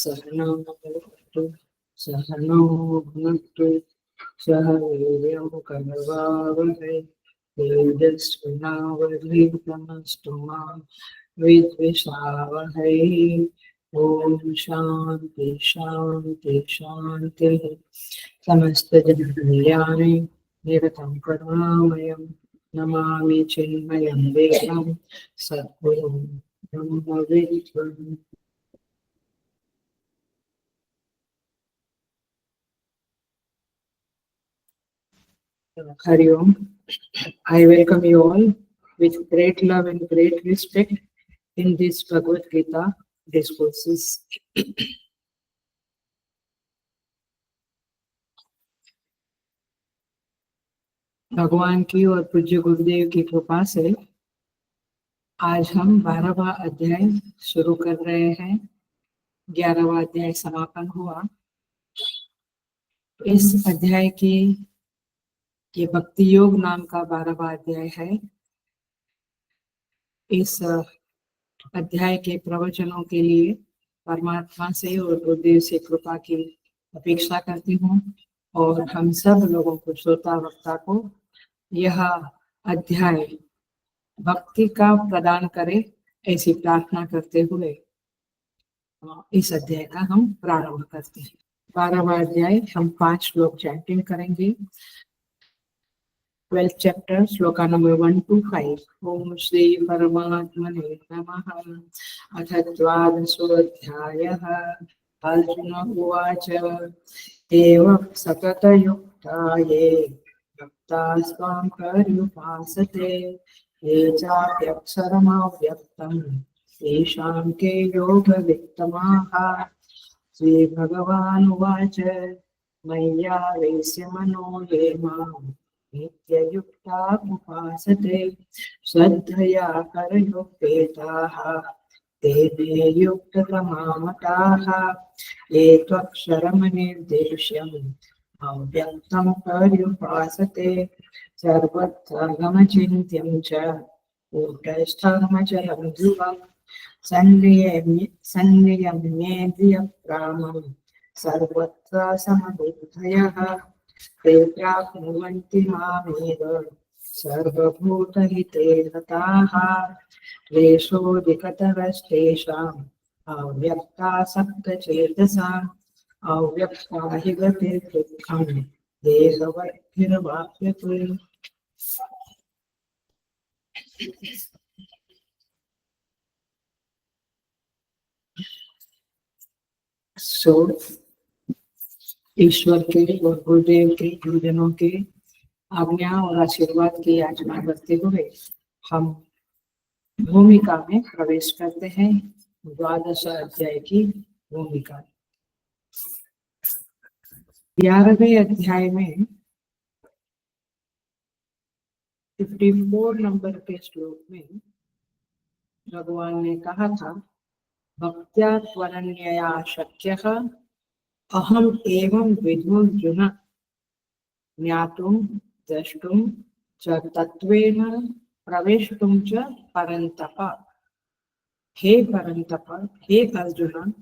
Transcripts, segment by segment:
सहनौ भुनक्तु सहनौ भुनक्तु सह वीर्यं करवावहै तेजस्विनावधीतमस्तु मा विद्विषावहै। ओम शांति शांति शांति। समस्तजनकल्याणे निरतं करुणामयं नमामि चिन्मयं देवं सद्गुरुं ब्रह्मविद्वम्। Hari Om. I welcome you all with great love and great respect in this Bhagavad Gita discourses. भगवान की और पूज्य गुरुदेव की कृपा से आज हम 12वां अध्याय शुरू कर रहे हैं। 11वां अध्याय समापन हुआ। इस अध्याय की ये भक्ति योग नाम का 12वां अध्याय है। इस अध्याय के प्रवचनों के लिए परमात्मा से और गुरुदेव से कृपा की अपेक्षा करती हूँ और हम सब लोगों को, श्रोता वक्ता को, यह अध्याय भक्ति का प्रदान करे ऐसी प्रार्थना करते हुए इस अध्याय का हम प्रारंभ करते हैं। 12वां अध्याय हम 5 श्लोक चैंटिंग करेंगे। 12th chapter, shloka number 1 to 5. Om Shri Paramatmane Namaha. अथ द्वादशोऽध्यायः। अर्जुन उवाच एवं सततयुक्ता ये भक्तास्त्वां पर्युपासते ये चाप्यक्षरमव्यक्तं तेषां के योगवित्तमाः। श्रीभगवानुवाच मय्यावेश्य मनो ये माम् नित्ययुक्ता उपासते श्रद्धया परयुक्तेताः ते मे युक्ततमा मताः। ये त्वक्षरमनिर्देश्यम् अव्यक्तं पर्युपासते सर्वत्र गमचिन्त्यं च कूटस्थमचलं ध्रुवम् संयम्येन्द्रियग्रामं सर्वत्र समबुद्धयः ते प्राप्नुवन्ति मामेव सर्वभूतहिते रताः। क्लेशोऽधिकतरस्तेषाम् अव्यक्तासक्तचेतसाम् अव्यक्ता हि गतिर्दुःखम् देहवद्भिर्वाप्यते। सो ईश्वर के और गुरुदेव के, गुरुजनों के आज्ञा और आशीर्वाद की याचना करते हुए हम भूमिका में प्रवेश करते हैं। 12वें अध्याय की भूमिका। 11वें अध्याय में 54 नंबर के श्लोक में भगवान ने कहा था, भक्त्या त्वनन्यया शक्यः अहम एवं विधुर्जुन ज्ञातुं द्रष्टुं च तत्त्वेन प्रवेष्टुं च परन्तप। हे परन्तप, हे अर्जुन,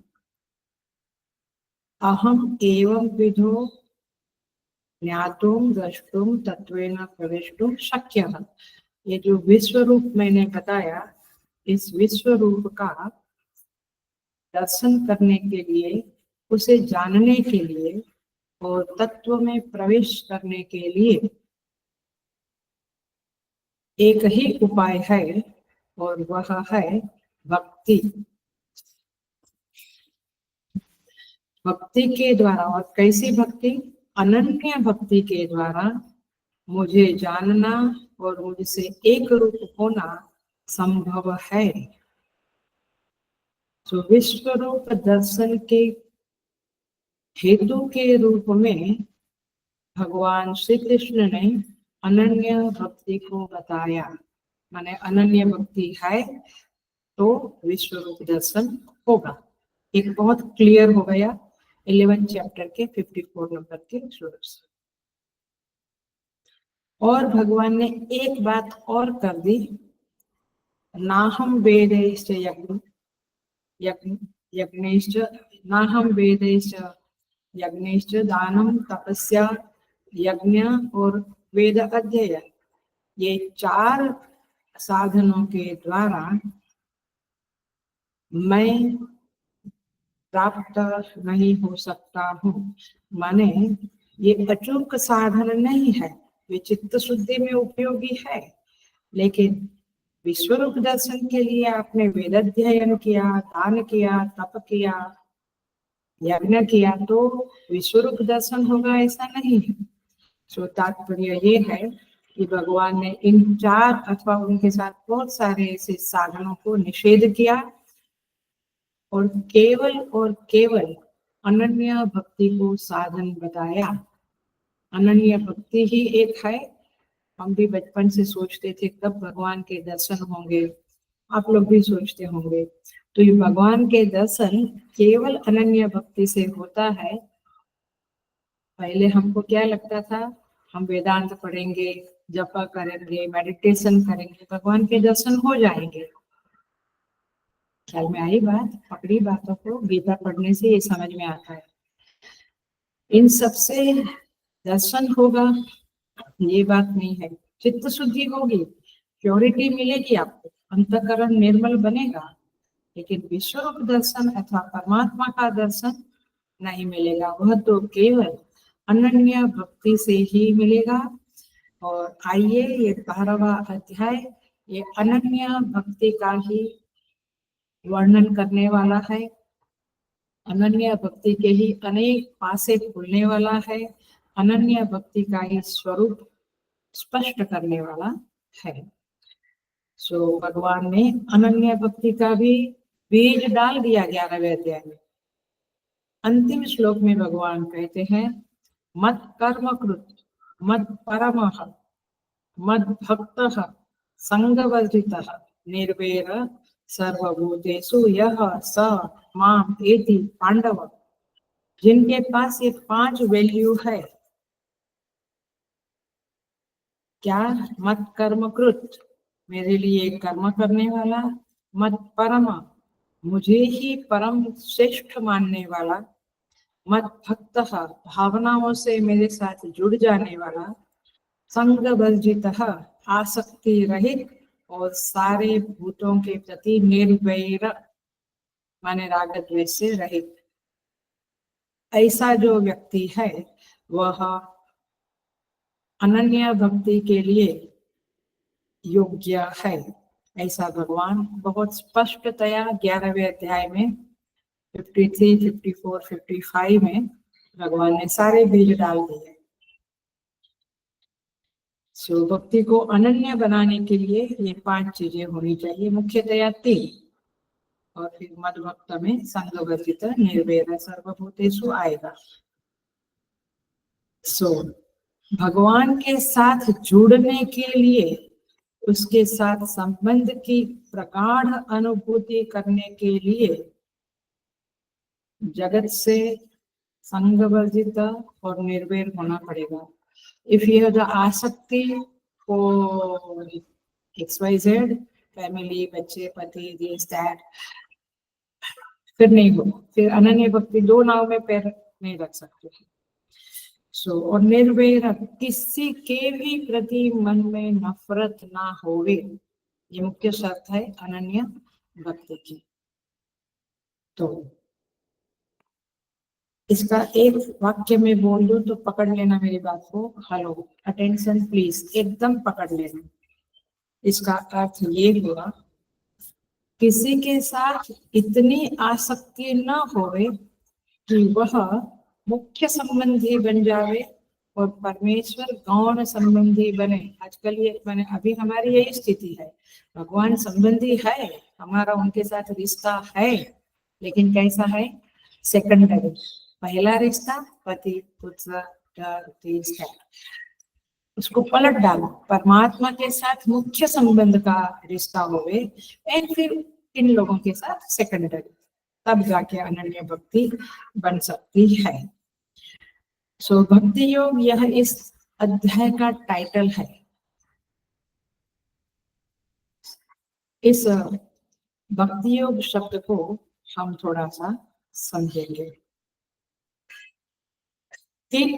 अहम एवं विधो ज्ञातुं द्रष्टुं तत्त्वेन प्रवेष्टुं शक्यः। ये जो विश्व रूप मैंने बताया, इस विश्व रूप का दर्शन करने के लिए, उसे जानने के लिए और तत्व में प्रवेश करने के लिए एक ही उपाय है और वह है भक्ति। भक्ति के द्वारा, और कैसी भक्ति? अनन्य भक्ति के द्वारा मुझे जानना और मुझसे एक रूप होना संभव है। तो विश्व रूप दर्शन के हेतु के रूप में भगवान श्री कृष्ण ने अनन्य भक्ति को बताया। माने अनन्य भक्ति है तो विश्व रूप दर्शन होगा। एक बहुत क्लियर हो गया 11 चैप्टर के 54 नंबर के श्लोक से। और भगवान ने एक बात और कर दी, नाहम वेदैश्च यज्ञैश्च नाहम वेदैश्च यज्ञैश्च दानम तपस्या यज्ञ और वेद अध्ययन, ये 4 साधनों के द्वारा मैं प्राप्त नहीं हो सकता हूँ। माने ये अचूक साधन नहीं है, वे चित्त शुद्धि में उपयोगी है, लेकिन विश्वरूप दर्शन के लिए आपने वेद अध्ययन किया, दान किया, तप किया, यज्ञ किया तो विश्वरूप दर्शन होगा, ऐसा नहीं है। तो तात्पर्य ये है कि भगवान ने इन 4 अथवा उनके साथ बहुत सारे ऐसे साधनों को निषेध किया और केवल अनन्य भक्ति को साधन बताया। अनन्य भक्ति ही एक है। हम भी बचपन से सोचते थे कब भगवान के दर्शन होंगे, आप लोग भी सोचते होंगे। तो ये भगवान के दर्शन केवल अनन्य भक्ति से होता है। पहले हमको क्या लगता था, हम वेदांत पढ़ेंगे, जप करेंगे, मेडिटेशन करेंगे, भगवान के दर्शन हो जाएंगे। ख्याल में आई बात? पकड़ी बातों को, गीता पढ़ने से ये समझ में आता है। इन सबसे दर्शन होगा ये बात नहीं है। चित्त शुद्धि होगी, प्योरिटी मिलेगी आपको, अंतःकरण निर्मल बनेगा, लेकिन विश्वरूप दर्शन अथवा परमात्मा का दर्शन नहीं मिलेगा। वह तो केवल अनन्य भक्ति से ही मिलेगा। और आइए ये 12वां अध्याय ये अनन्य भक्ति का ही वर्णन करने वाला है। अनन्य भक्ति के ही अनेक पासे खुलने वाला है। अनन्य भक्ति का ही स्वरूप स्पष्ट करने वाला है। सो भगवान ने अनन्य भक्ति का भी बीज डाल दिया 11वें अध्याय में। अंतिम श्लोक में भगवान कहते हैं, मत कर्म कृत मत परमः मद भक्तः संगवर्जितः निर्वैर सर्वभूतेषु यः स माम एति पांडव। जिनके पास ये 5 वैल्यू है, क्या? मत कर्म कृत, मेरे लिए कर्म करने वाला, मत परम, मुझे ही परम श्रेष्ठ मानने वाला, मत भक्त, भावनाओं से मेरे साथ जुड़ जाने वाला, संग वर्जित, आसक्ति रहित, और सारे भूतों के प्रति निर्वैर माने राग द्वेष से रहित। ऐसा जो व्यक्ति है वह अनन्य भक्ति के लिए योग्य है। ऐसा भगवान बहुत स्पष्टतया 11वें अध्याय में 53, 54, 55 में भगवान ने सारे बीज डाल दिए। सो भक्ति को अनन्य बनाने के लिए ये 5 चीजें होनी चाहिए, मुख्यतया 3। और फिर मद भक्त में संगवर्जित निर्वैर सर्वभूतेषु आएगा। सो भगवान के साथ जुड़ने के लिए, उसके साथ संबंध की प्रगाढ़ अनुभूति करने के लिए जगत से संगवर्जित और निर्वैर होना पड़ेगा। इफ यू हैव द आसक्ति फॉर XYZ, फैमिली, बच्चे, पति, दिस दैट, फिर नहीं हो, फिर अनन्य भक्ति 2 नाव में पैर नहीं रख सकते। सो और निर्वैर, किसी के भी प्रति मन में नफरत ना होवे, ये मुख्य शर्त है अनन्य भक्ति की। तो इसका एक वाक्य में बोल दूं तो पकड़ लेना मेरी बात को। हेलो, अटेंशन प्लीज, एकदम पकड़ लेना। इसका अर्थ ये हुआ, किसी के साथ इतनी आसक्ति न होवे कि वह मुख्य संबंधी बन जावे और परमेश्वर गौण संबंधी बने। आजकल ये मैंने अभी हमारी यही स्थिति है, भगवान संबंधी है, हमारा उनके साथ रिश्ता है, लेकिन कैसा है? सेकेंडरी। पहला रिश्ता पति पुत्र रिश्ता, उसको पलट डालो, परमात्मा के साथ मुख्य संबंध का रिश्ता होवे एंड फिर इन लोगों के साथ सेकेंडरी, तब जाके अनन्य भक्ति बन सकती है। सो भक्ति योग यह इस अध्याय का टाइटल है। इस भक्ति योग शब्द को हम थोड़ा सा समझेंगे। 3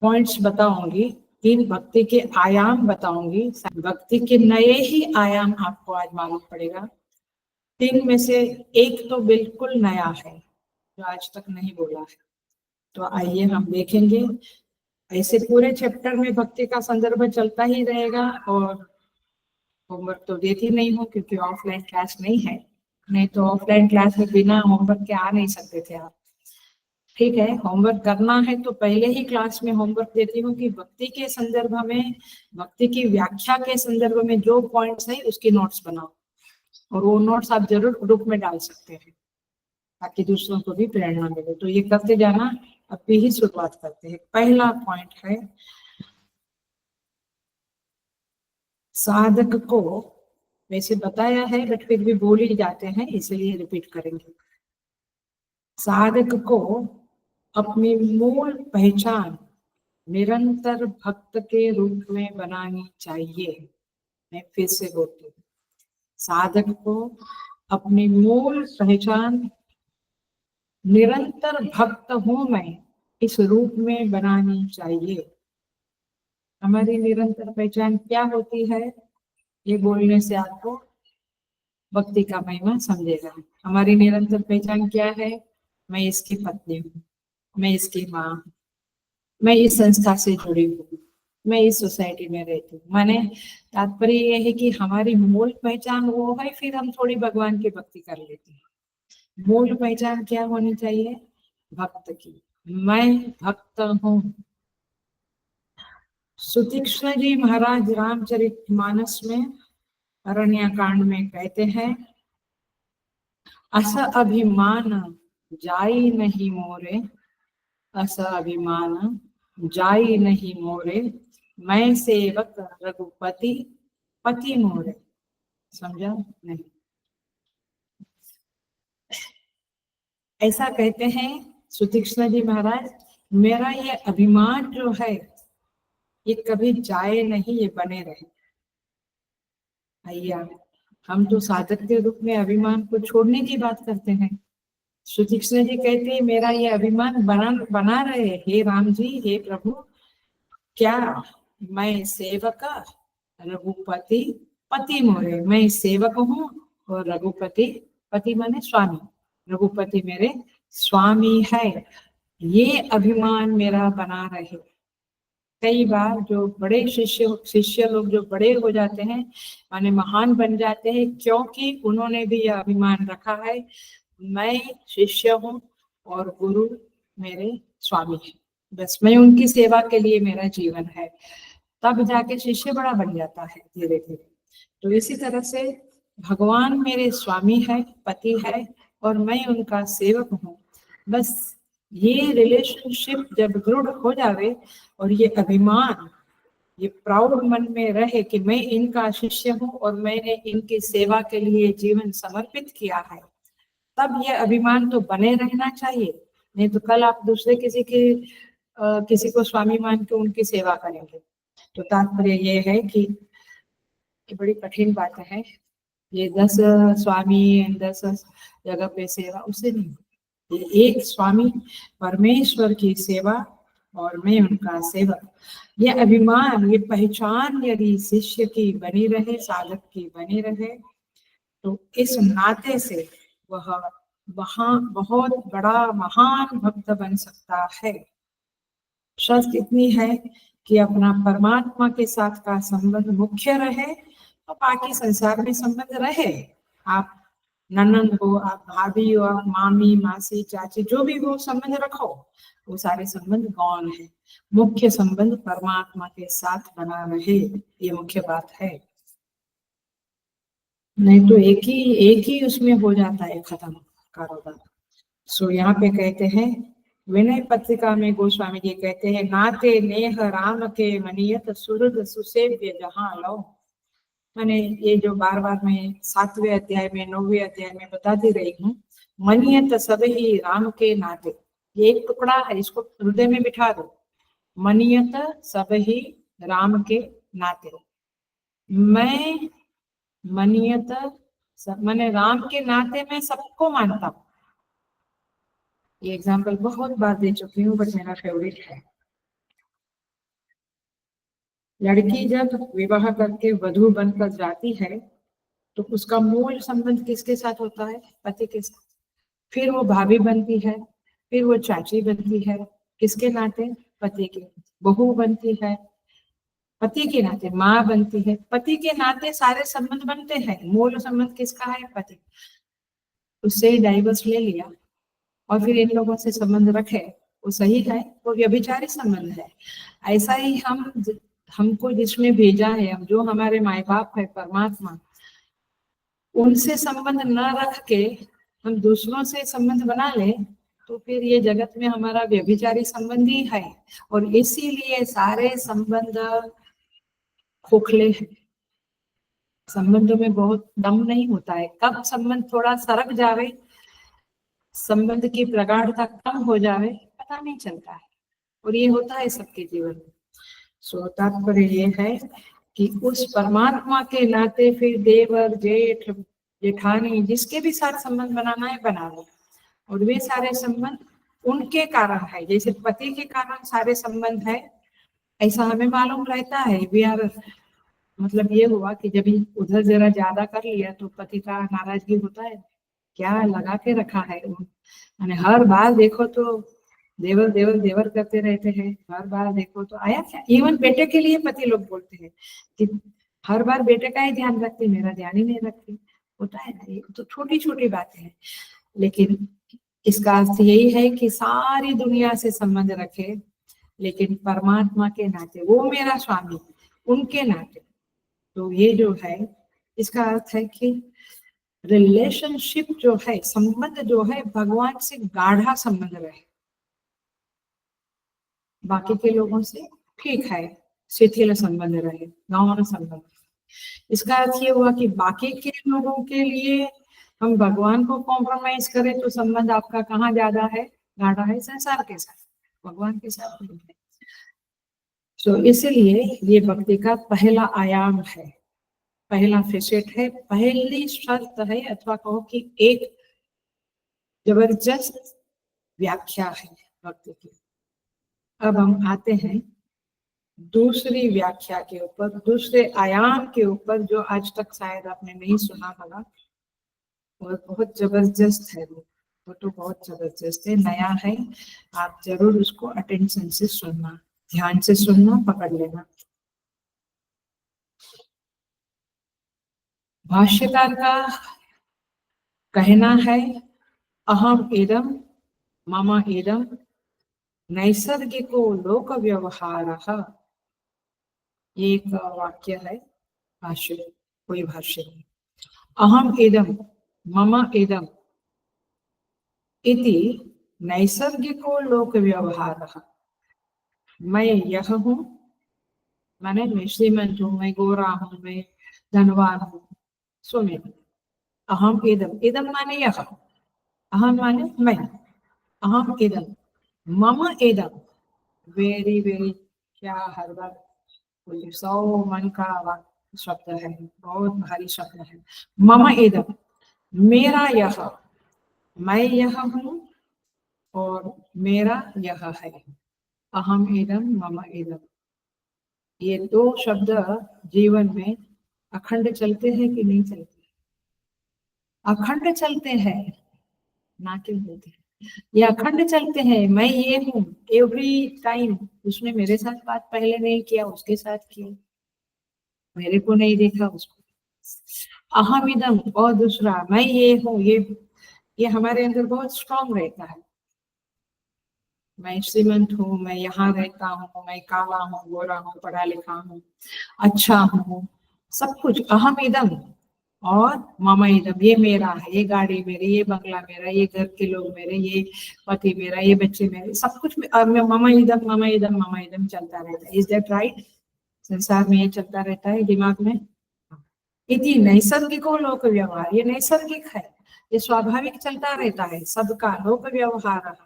पॉइंट्स बताऊंगी, 3 भक्ति के आयाम बताऊंगी। भक्ति के नए ही आयाम आपको आज मालूम पड़ेगा। 3 में से एक तो बिल्कुल नया है जो आज तक नहीं बोला है। तो आइए हम देखेंगे। ऐसे पूरे चैप्टर में भक्ति का संदर्भ चलता ही रहेगा और होमवर्क तो देती नहीं हूँ क्योंकि ऑफलाइन क्लास नहीं है, नहीं तो ऑफलाइन क्लास में बिना होमवर्क के आ नहीं सकते थे आप। ठीक है, होमवर्क करना है तो पहले ही क्लास में होमवर्क देती हूँ कि भक्ति के संदर्भ में, भक्ति की व्याख्या के संदर्भ में जो पॉइंट्स है उसकी नोट्स बनाओ और वो नोट्स आप जरूर ग्रुप में डाल सकते हैं ताकि दूसरों को भी प्रेरणा मिले। तो ये करते जाना। अभी ही शुरुआत करते हैं। पहला पॉइंट है साधक को, वैसे बताया है बट फिर भी बोल ही जाते हैं इसलिए रिपीट करेंगे। साधक को अपनी मूल पहचान निरंतर भक्त के रूप में बनानी चाहिए। मैं फिर से बोलती हूँ, साधक को अपनी मूल पहचान निरंतर भक्त हूं मैं इस रूप में बनानी चाहिए। हमारी निरंतर पहचान क्या होती है, ये बोलने से आपको भक्ति का महिमा समझेगा। हमारी निरंतर पहचान क्या है? मैं इसकी पत्नी हूँ, मैं इसकी माँ हूँ, मैं इस संस्था से जुड़ी हूँ, मैं इस सोसाइटी में रहती हूँ। माने तात्पर्य यह है कि हमारी मूल पहचान वो है, फिर हम थोड़ी भगवान की भक्ति कर लेते हैं। मूल पहचान क्या होनी चाहिए? भक्त की, मैं भक्त हूँ। सुतीक्ष्ण जी महाराज रामचरितमानस में अरण्य कांड में कहते हैं, अस अभिमान जाई नहीं मोरे, अस अभिमान जाई नहीं मोरे, मैं सेवक रघुपति पति मोरे। समझा नहीं? ऐसा कहते हैं सुतीक्ष्ण जी महाराज, मेरा ये अभिमान जो है ये कभी जाए नहीं, ये बने रहे। भैया हम तो साधक के रूप में अभिमान को छोड़ने की बात करते हैं। सुतीक्ष्ण जी कहते हैं मेरा ये अभिमान बना रहे। हे राम जी, हे प्रभु, क्या मैं सेवक रघुपति पति मोरे, मैं सेवक हूँ और रघुपति, पति माने स्वामी, रघुपति मेरे स्वामी है, ये अभिमान मेरा बना रहे। कई बार जो बड़े शिष्य लोग जो बड़े हो जाते हैं माने महान बन जाते हैं, क्योंकि उन्होंने भी यह अभिमान रखा है, मैं शिष्य हूँ और गुरु मेरे स्वामी है, बस मैं उनकी सेवा के लिए मेरा जीवन है। तब जाके शिष्य बड़ा बन जाता है धीरे धीरे। तो इसी तरह से भगवान मेरे स्वामी है, पति है और मैं उनका सेवक हूँ। बस ये रिलेशनशिप जब दृढ़ हो जावे और ये अभिमान, ये प्राउड मन में रहे कि मैं इनका शिष्य हूँ और मैंने इनकी सेवा के लिए जीवन समर्पित किया है, तब ये अभिमान तो बने रहना चाहिए। नहीं तो कल आप दूसरे किसी को स्वामी मान के उनकी सेवा करेंगे। तो तात्पर्य ये है कि ये बड़ी कठिन बात है, ये 10 स्वामी 10 जगह पे सेवा उससे नहीं, ये एक स्वामी परमेश्वर की सेवा और मैं उनका सेवक। ये अभिमान, ये पहचान यदि शिष्य की बनी रहे, साधक की बनी रहे, तो इस नाते से वह वहां बहुत बड़ा महान भक्त बन सकता है। शर्त इतनी है कि अपना परमात्मा के साथ का संबंध मुख्य रहे तो बाकी संसार में संबंध रहे। आप ननंद हो, आप भाभी हो, आप मामी मासी चाची जो भी हो संबंध रखो, वो सारे संबंध गौण है। मुख्य संबंध परमात्मा के साथ बना रहे, ये मुख्य बात है। नहीं तो एक ही उसमें हो जाता है खत्म कारोबार। सो यहाँ पे कहते हैं, विनय पत्रिका में गोस्वामी जी कहते हैं, नाते नेह राम के मनियत सुहृद सुसेव्य जहाँ लो। मैंने ये जो बार बार मैं 7वें अध्याय में 9वें अध्याय में बताती रही हूँ, मनियत सब ही राम के नाते, ये एक टुकड़ा है, इसको हृदय में बिठा दो। मनियत सब ही राम के नाते, मैं मनियत सब, मैंने राम के नाते मैं सबको मानता हूँ। ये एग्जाम्पल बहुत बार दे चुकी हूँ, बट मेरा फेवरेट है। लड़की जब विवाह करके वधू बनकर जाती है तो उसका मूल संबंध किसके साथ होता है? पति के साथ। फिर वो भाभी बनती है, फिर वो चाची बनती है, किसके नाते? पति के। बहू बनती है, पति के नाते। माँ बनती है, पति के नाते सारे संबंध बनते हैं। मूल संबंध किसका है? पति। उससे डाइवर्स ले लिया और फिर इन लोगों से संबंध रखे, वो सही है? वो व्यभिचारी संबंध है। ऐसा ही हमको जिसमें भेजा है, हम जो हमारे माँ बाप है परमात्मा, उनसे संबंध न रख के हम दूसरों से संबंध बना ले तो फिर ये जगत में हमारा व्यभिचारी संबंध ही है। और इसीलिए सारे संबंध खोखले हैं। संबंधों में बहुत दम नहीं होता है। कब संबंध थोड़ा सरक जावे, संबंध की प्रगाढ़ता कम हो जावे, पता नहीं चलता है। और ये होता है सबके जीवन में। सो तात्पर्य ये है कि उस परमात्मा के नाते फिर देवर, जेठ, जेठानी, जिसके भी साथ संबंध बनाना है बना लो। और वे सारे संबंध उनके कारण है, जैसे पति के कारण सारे संबंध है, ऐसा हमें मालूम रहता है। वी आर, मतलब ये हुआ कि जब उधर जरा ज्यादा कर लिया तो पति का नाराजगी होता है, क्या लगा के रखा है। मैंने हर बार देखो तो देवर देवर देवर करते रहते हैं, हर बार देखो तो आया क्या। इवन बेटे के लिए पति लोग बोलते हैं कि हर बार बेटे का ही ध्यान रखती, मेरा ध्यान ही नहीं रखती। होता है ना, ये तो छोटी छोटी बातें हैं। लेकिन इसका अर्थ यही है कि सारी दुनिया से संबंध रखे, लेकिन परमात्मा के नाते, वो मेरा स्वामी, उनके नाते। तो ये जो है, इसका अर्थ है कि रिलेशनशिप जो है, संबंध जो है, भगवान से गाढ़ा संबंध रहे। बाकी के लोगों से ठीक है, शिथिल संबंध रहे, गौण संबंध। इसका अर्थ ये हुआ कि बाकी के लोगों के लिए हम भगवान को कॉम्प्रोमाइज करें तो संबंध आपका कहाँ ज्यादा है? गाढ़ा है संसार के साथ, भगवान के साथ नहीं है। तो इसलिए ये भक्ति का पहला आयाम है, पहला फेसेट है, पहली शर्त है, अथवा कहो कि एक जबरदस्त व्याख्या है भक्ति की। अब हम आते हैं दूसरी व्याख्या के ऊपर, दूसरे आयाम के ऊपर, जो आज तक शायद आपने नहीं सुना होगा। और बहुत जबरदस्त है वो तो बहुत जबरदस्त है, नया है। आप जरूर उसको अटेंशन से सुनना, ध्यान से सुनना, पकड़ लेना। भाष्यकार का कहना है, अहम इदम मम इदम नैसर्गिको लोक व्यवहार। ये एक वाक्य है, भाष्य, कोई भाष्य नहीं। अहम इदम मम इदम इति नैसर्गिको लोक व्यवहार। मैं यह हूँ, माने मैं श्रीमंत हूँ, मैं गोरा हूँ, मैं धनवान हूँ, सुने। अहम इदम, इदम माने यह, अहम माने मैं, अहम इदम मम इदम। वेरी वेरी, क्या हर बार 100 मन का शब्द है, बहुत भारी शब्द है। मम इदम, मेरा यह, मैं यह हूँ और मेरा यह है। अहम इदम मम इदम, ये दो शब्द जीवन में अखंड चलते हैं कि नहीं चलते? अखंड चलते हैं, ना क्यों बोलते हैं, ये अखंड चलते हैं। मैं ये हूँ एवरी टाइम। उसने मेरे साथ बात पहले नहीं किया, उसके साथ किया, मेरे को नहीं देखा, उसको। अहम इदम, और दूसरा मैं ये हूँ, ये हमारे अंदर बहुत स्ट्रांग रहता है। मैं श्रीमंत हूँ, मैं यहाँ रहता हूँ, मैं काला हूँ, गोरा हूँ, पढ़ा लिखा हूँ, अच्छा हूँ, सब कुछ अहम इदम। और मम इदम, ये मेरा है, ये गाड़ी मेरी, ये बंगला मेरा, ये घर के लोग मेरे, ये पति मेरा, ये बच्चे मेरे, सब कुछ मम इदम मम इदम मम इदम चलता रहता है। Is that right? संसार में ये चलता रहता है दिमाग में। इति नैसर्गिको लोक व्यवहार, ये नैसर्गिक है, ये स्वाभाविक चलता रहता है सबका। लोक व्यवहार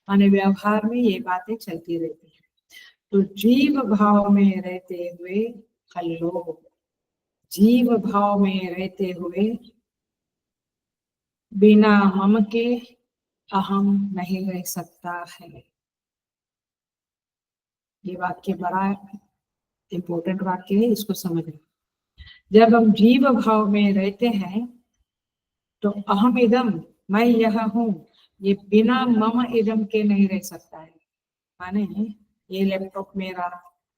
माने व्यवहार में ये बातें चलती रहती है। तो जीव भाव में रहते हुए कल्लो, जीव भाव में रहते हुए बिना मम के अहम नहीं रह सकता है। ये वाक्य बड़ा इंपॉर्टेंट वाक्य है, इसको समझना। जब हम जीव भाव में रहते हैं तो अहम इदम, मैं यह हूँ, ये बिना मम इदम के नहीं रह सकता है। माने ये लैपटॉप मेरा,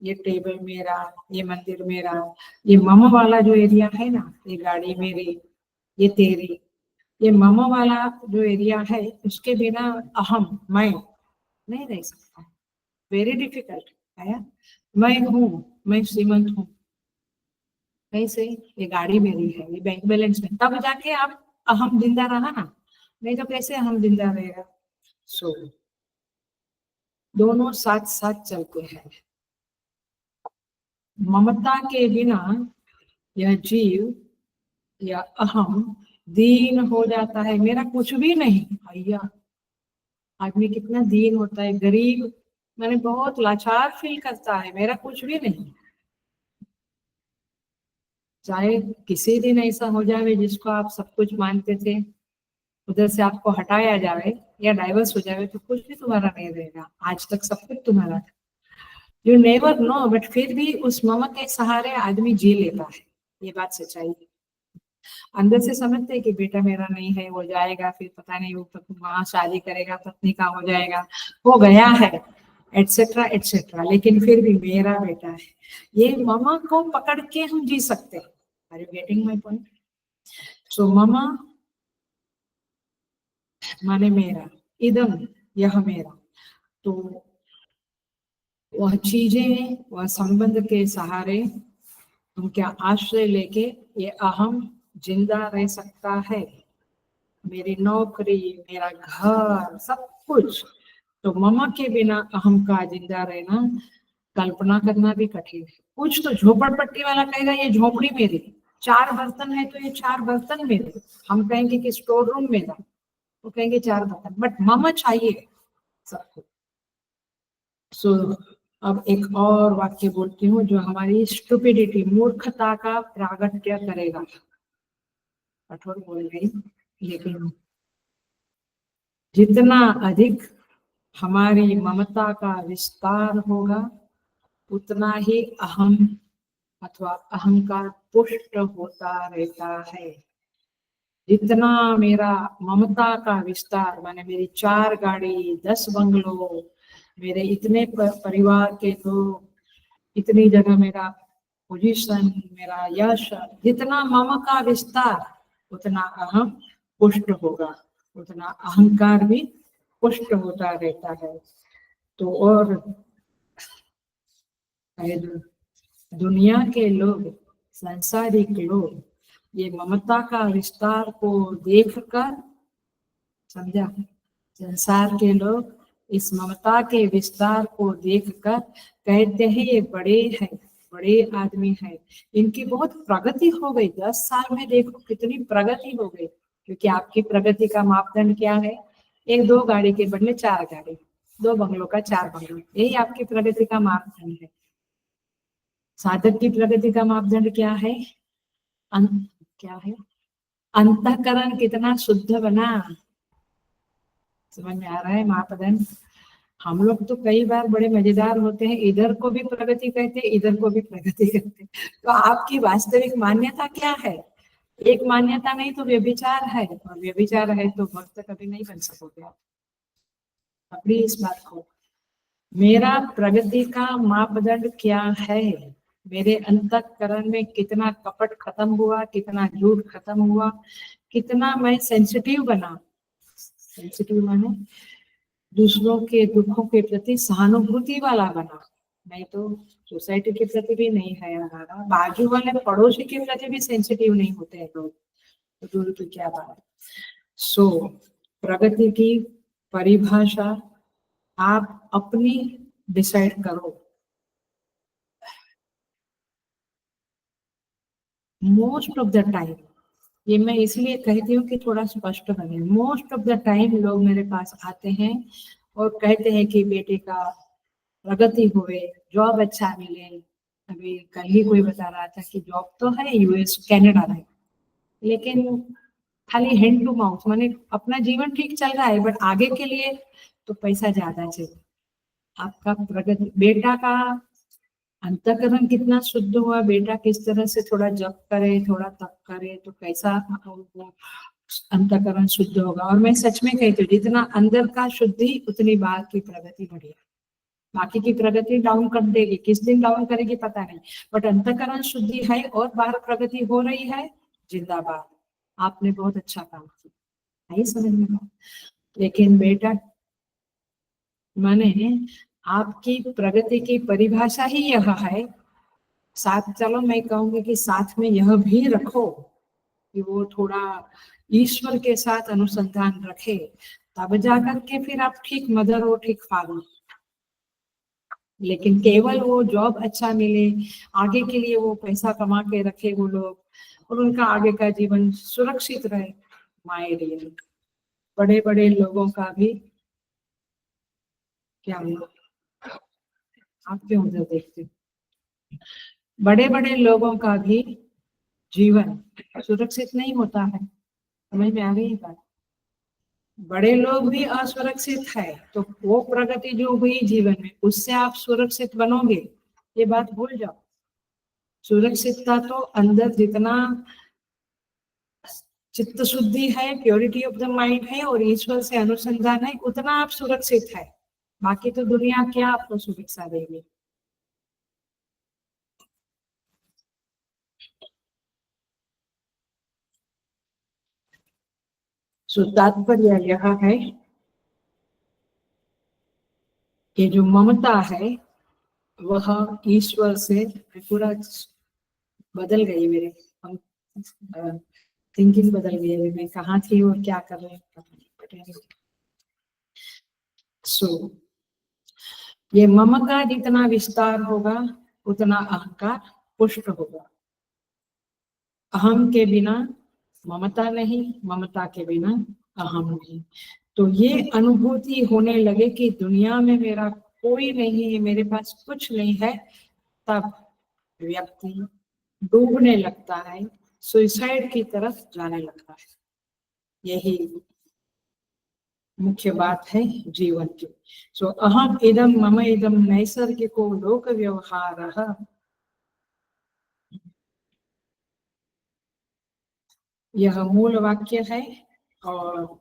ये टेबल मेरा, ये मंदिर मेरा, ये मम वाला जो एरिया है ना, ये गाड़ी मेरी, ये तेरी, ये मम वाला जो एरिया है उसके बिना अहम, मैं नहीं रह सकता। वेरी डिफिकल्ट है। मैं हूँ, मैं श्रीमंत हूँ, कैसे? ये गाड़ी मेरी है, ये बैंक बैलेंस में, तब जाके आप अहम जिंदा रहा ना, नहीं तो कैसे अहम जिंदा रहेगा? सो दोनों साथ साथ चलते हैं। ममता के बिना यह जीव या अहम दीन हो जाता है, मेरा कुछ भी नहीं। भैया आदमी कितना दीन होता है, गरीब, मैंने बहुत लाचार फील करता है, मेरा कुछ भी नहीं। चाहे किसी दिन ऐसा हो जाए जिसको आप सब कुछ मानते थे, उधर से आपको हटाया जाए या डाइवर्स हो जाए, तो कुछ भी तुम्हारा नहीं रहेगा। आज तक सब कुछ तुम्हारा था, यू नेवर नो, बट फिर भी उस मम के सहारे आदमी जी लेता है। ये बात सच्चाई है। अंदर से समझते हैं कि बेटा मेरा नहीं है, वो जाएगा, फिर पता नहीं वो वहां शादी करेगा, पत्नी का हो जाएगा, हो गया है, एटसेट्रा एटसेट्रा, लेकिन फिर भी मेरा बेटा है। ये ममा को पकड़ के हम जी सकते हैं। Are you getting my point? So ममा माने मेरा, इदम यह मेरा। तो वह चीजें, वह संबंध के सहारे उनका आश्रय लेके ये अहम जिंदा रह सकता है। मेरी नौकरी, मेरा घर, सब कुछ। तो ममा के बिना अहम का जिंदा रहना कल्पना करना भी कठिन है। कुछ तो झोपड़पट्टी वाला कहेगा ये झोपड़ी मेरी, 4 बर्तन है तो ये 4 बर्तन मेरे। हम कहेंगे कि स्टोर रूम मेरा, वो कहेंगे 4 बर्तन, बट ममा चाहिए सबको। सो अब एक और वाक्य बोलती हूँ जो हमारी स्टुपिडिटी, मूर्खता का प्रागट्य करेगा। कठोर बोल गई, लेकिन जितना अधिक हमारी ममता का विस्तार होगा उतना ही अहम अथवा अहंकार पुष्ट होता रहता है। जितना मेरा ममता का विस्तार, माने मेरी 4 गाड़ी, 10 बंगलो, मेरे इतने परिवार के लोग, इतनी जगह मेरा पोजीशन, मेरा यश, जितना मम का विस्तार उतना अहम पुष्ट होगा, उतना अहंकार भी पुष्ट होता रहता है। तो और दुनिया के लोग, सांसारिक लोग ये ममता का विस्तार को देखकर, समझा, संसार के लोग इस ममता के विस्तार को देखकर कहते हैं ये बड़े हैं, बड़े आदमी हैं, इनकी बहुत प्रगति हो गई, 10 साल में देखो कितनी प्रगति हो गई। क्योंकि आपकी प्रगति का मापदंड क्या है? 1-2 गाड़ी के बदले 4 गाड़ी, 2 बंगलों का 4 बंगलों, यही आपकी प्रगति का मापदंड है। साधक की प्रगति का मापदंड क्या है? क्या है? अंतःकरण कितना शुद्ध बना। समझ में आ रहा है मापदंड? हम लोग तो कई बार बड़े मजेदार होते हैं, इधर को भी प्रगति कहते हैं, इधर को भी प्रगति कहते हैं। तो आपकी वास्तविक मान्यता क्या है? एक मान्यता नहीं तो व्यभिचार है, और व्यभिचार है तो भक्त कभी नहीं बन सकोगे आप। अपनी इस बात को, मेरा प्रगति का मापदंड क्या है? मेरे अंतःकरण में कितना कपट खत्म हुआ, कितना झूठ खत्म हुआ, कितना मैं सेंसिटिव बना। सेंसिटिव माने दूसरों के दुखों के प्रति सहानुभूति वाला बना। नहीं तो सोसाइटी के प्रति भी नहीं है हमारा, बाजू वाले पड़ोसी के प्रति भी सेंसिटिव नहीं होते हैं लोग, तो दूर की क्या बात। सो प्रगति की परिभाषा आप अपनी डिसाइड करो। मोस्ट ऑफ द टाइम, ये मैं इसलिए कहती हूँ कि थोड़ा स्पष्ट बने, मोस्ट ऑफ द टाइम लोग मेरे पास आते हैं और कहते हैं कि बेटे का प्रगति हुए, जॉब अच्छा मिले। अभी कल ही कोई बता रहा था कि जॉब तो है यूएस कनाडा में, लेकिन खाली हैंड टू माउथ, माने अपना जीवन ठीक चल रहा है बट आगे के लिए तो पैसा ज्यादा चाहिए। आपका प्रगति, बेटा का अंतःकरण कितना शुद्ध हुआ, बेटा किस तरह से थोड़ा जप करे, थोड़ा तप करे, तो कैसा अंतःकरण शुद्ध होगा। और मैं सच में कहती हूँ, जितना अंदर का शुद्धि उतनी बाहर की प्रगति बढ़िया। बाकी की प्रगति डाउन कर देगी, किस दिन डाउन करेगी पता नहीं, बट अंतःकरण शुद्धि है और बाहर प्रगति हो रही है, जिंदाबाद, आपने बहुत अच्छा काम किया, नहीं समझ में। लेकिन बेटा, माने आपकी प्रगति की परिभाषा ही यह है, साथ, चलो मैं कहूंगी कि साथ में यह भी रखो कि वो थोड़ा ईश्वर के साथ अनुसंधान रखे, तब जाकर के फिर आप ठीक मदर हो, ठीक फादर। लेकिन केवल वो जॉब अच्छा मिले, आगे के लिए वो पैसा कमा के रखे वो लोग, और उनका आगे का जीवन सुरक्षित रहे, माय डियर। बड़े बड़े लोगों का भी क्या हुआ, आप क्यों उधर देखते, बड़े बड़े लोगों का भी जीवन सुरक्षित नहीं होता है, समझ में आ गई बात। बड़े लोग भी असुरक्षित है, तो वो प्रगति जो हुई जीवन में, उससे आप सुरक्षित बनोगे, ये बात भूल जाओ। सुरक्षितता तो अंदर जितना चित्त शुद्धि है, प्योरिटी ऑफ द माइंड है और ईश्वर से अनुसंधान है, उतना आप सुरक्षित है। बाकी तो दुनिया क्या आपको सुरक्षा देगी। सो तात्पर्य यह है कि जो ममता है वह ईश्वर से, पूरा बदल गई मेरे थिंकिंग बदल गई है, मैं कहाँ थी और क्या कर रही हूँ। सो ये मम का जितना विस्तार होगा उतना अहंकार पुष्ट होगा। अहम के बिना ममता नहीं, ममता के बिना अहम नहीं। तो ये अनुभूति होने लगे कि दुनिया में मेरा कोई नहीं है, मेरे पास कुछ नहीं है, तब व्यक्ति डूबने लगता है, सुसाइड की तरफ जाने लगता है। यही मुख्य बात है जीवन की। सो अहम इदम मम इदम नैसर्गिको लोक व्यवहारः, यह मूल वाक्य है। और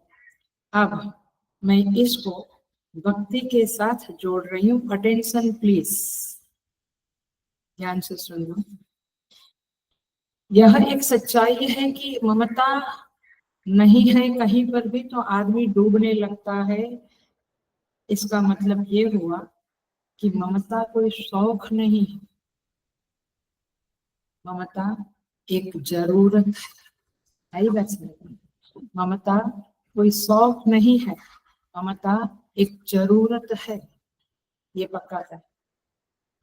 अब मैं इसको भक्ति के साथ जोड़ रही हूँ, अटेंशन प्लीज, ध्यान से सुनो। यह एक सच्चाई है कि ममता नहीं है कहीं पर भी तो आदमी डूबने लगता है। इसका मतलब ये हुआ कि ममता कोई शौक नहीं है, ममता एक जरूरत है। ममता कोई शौक नहीं है, ममता एक जरूरत है, ये पक्का है।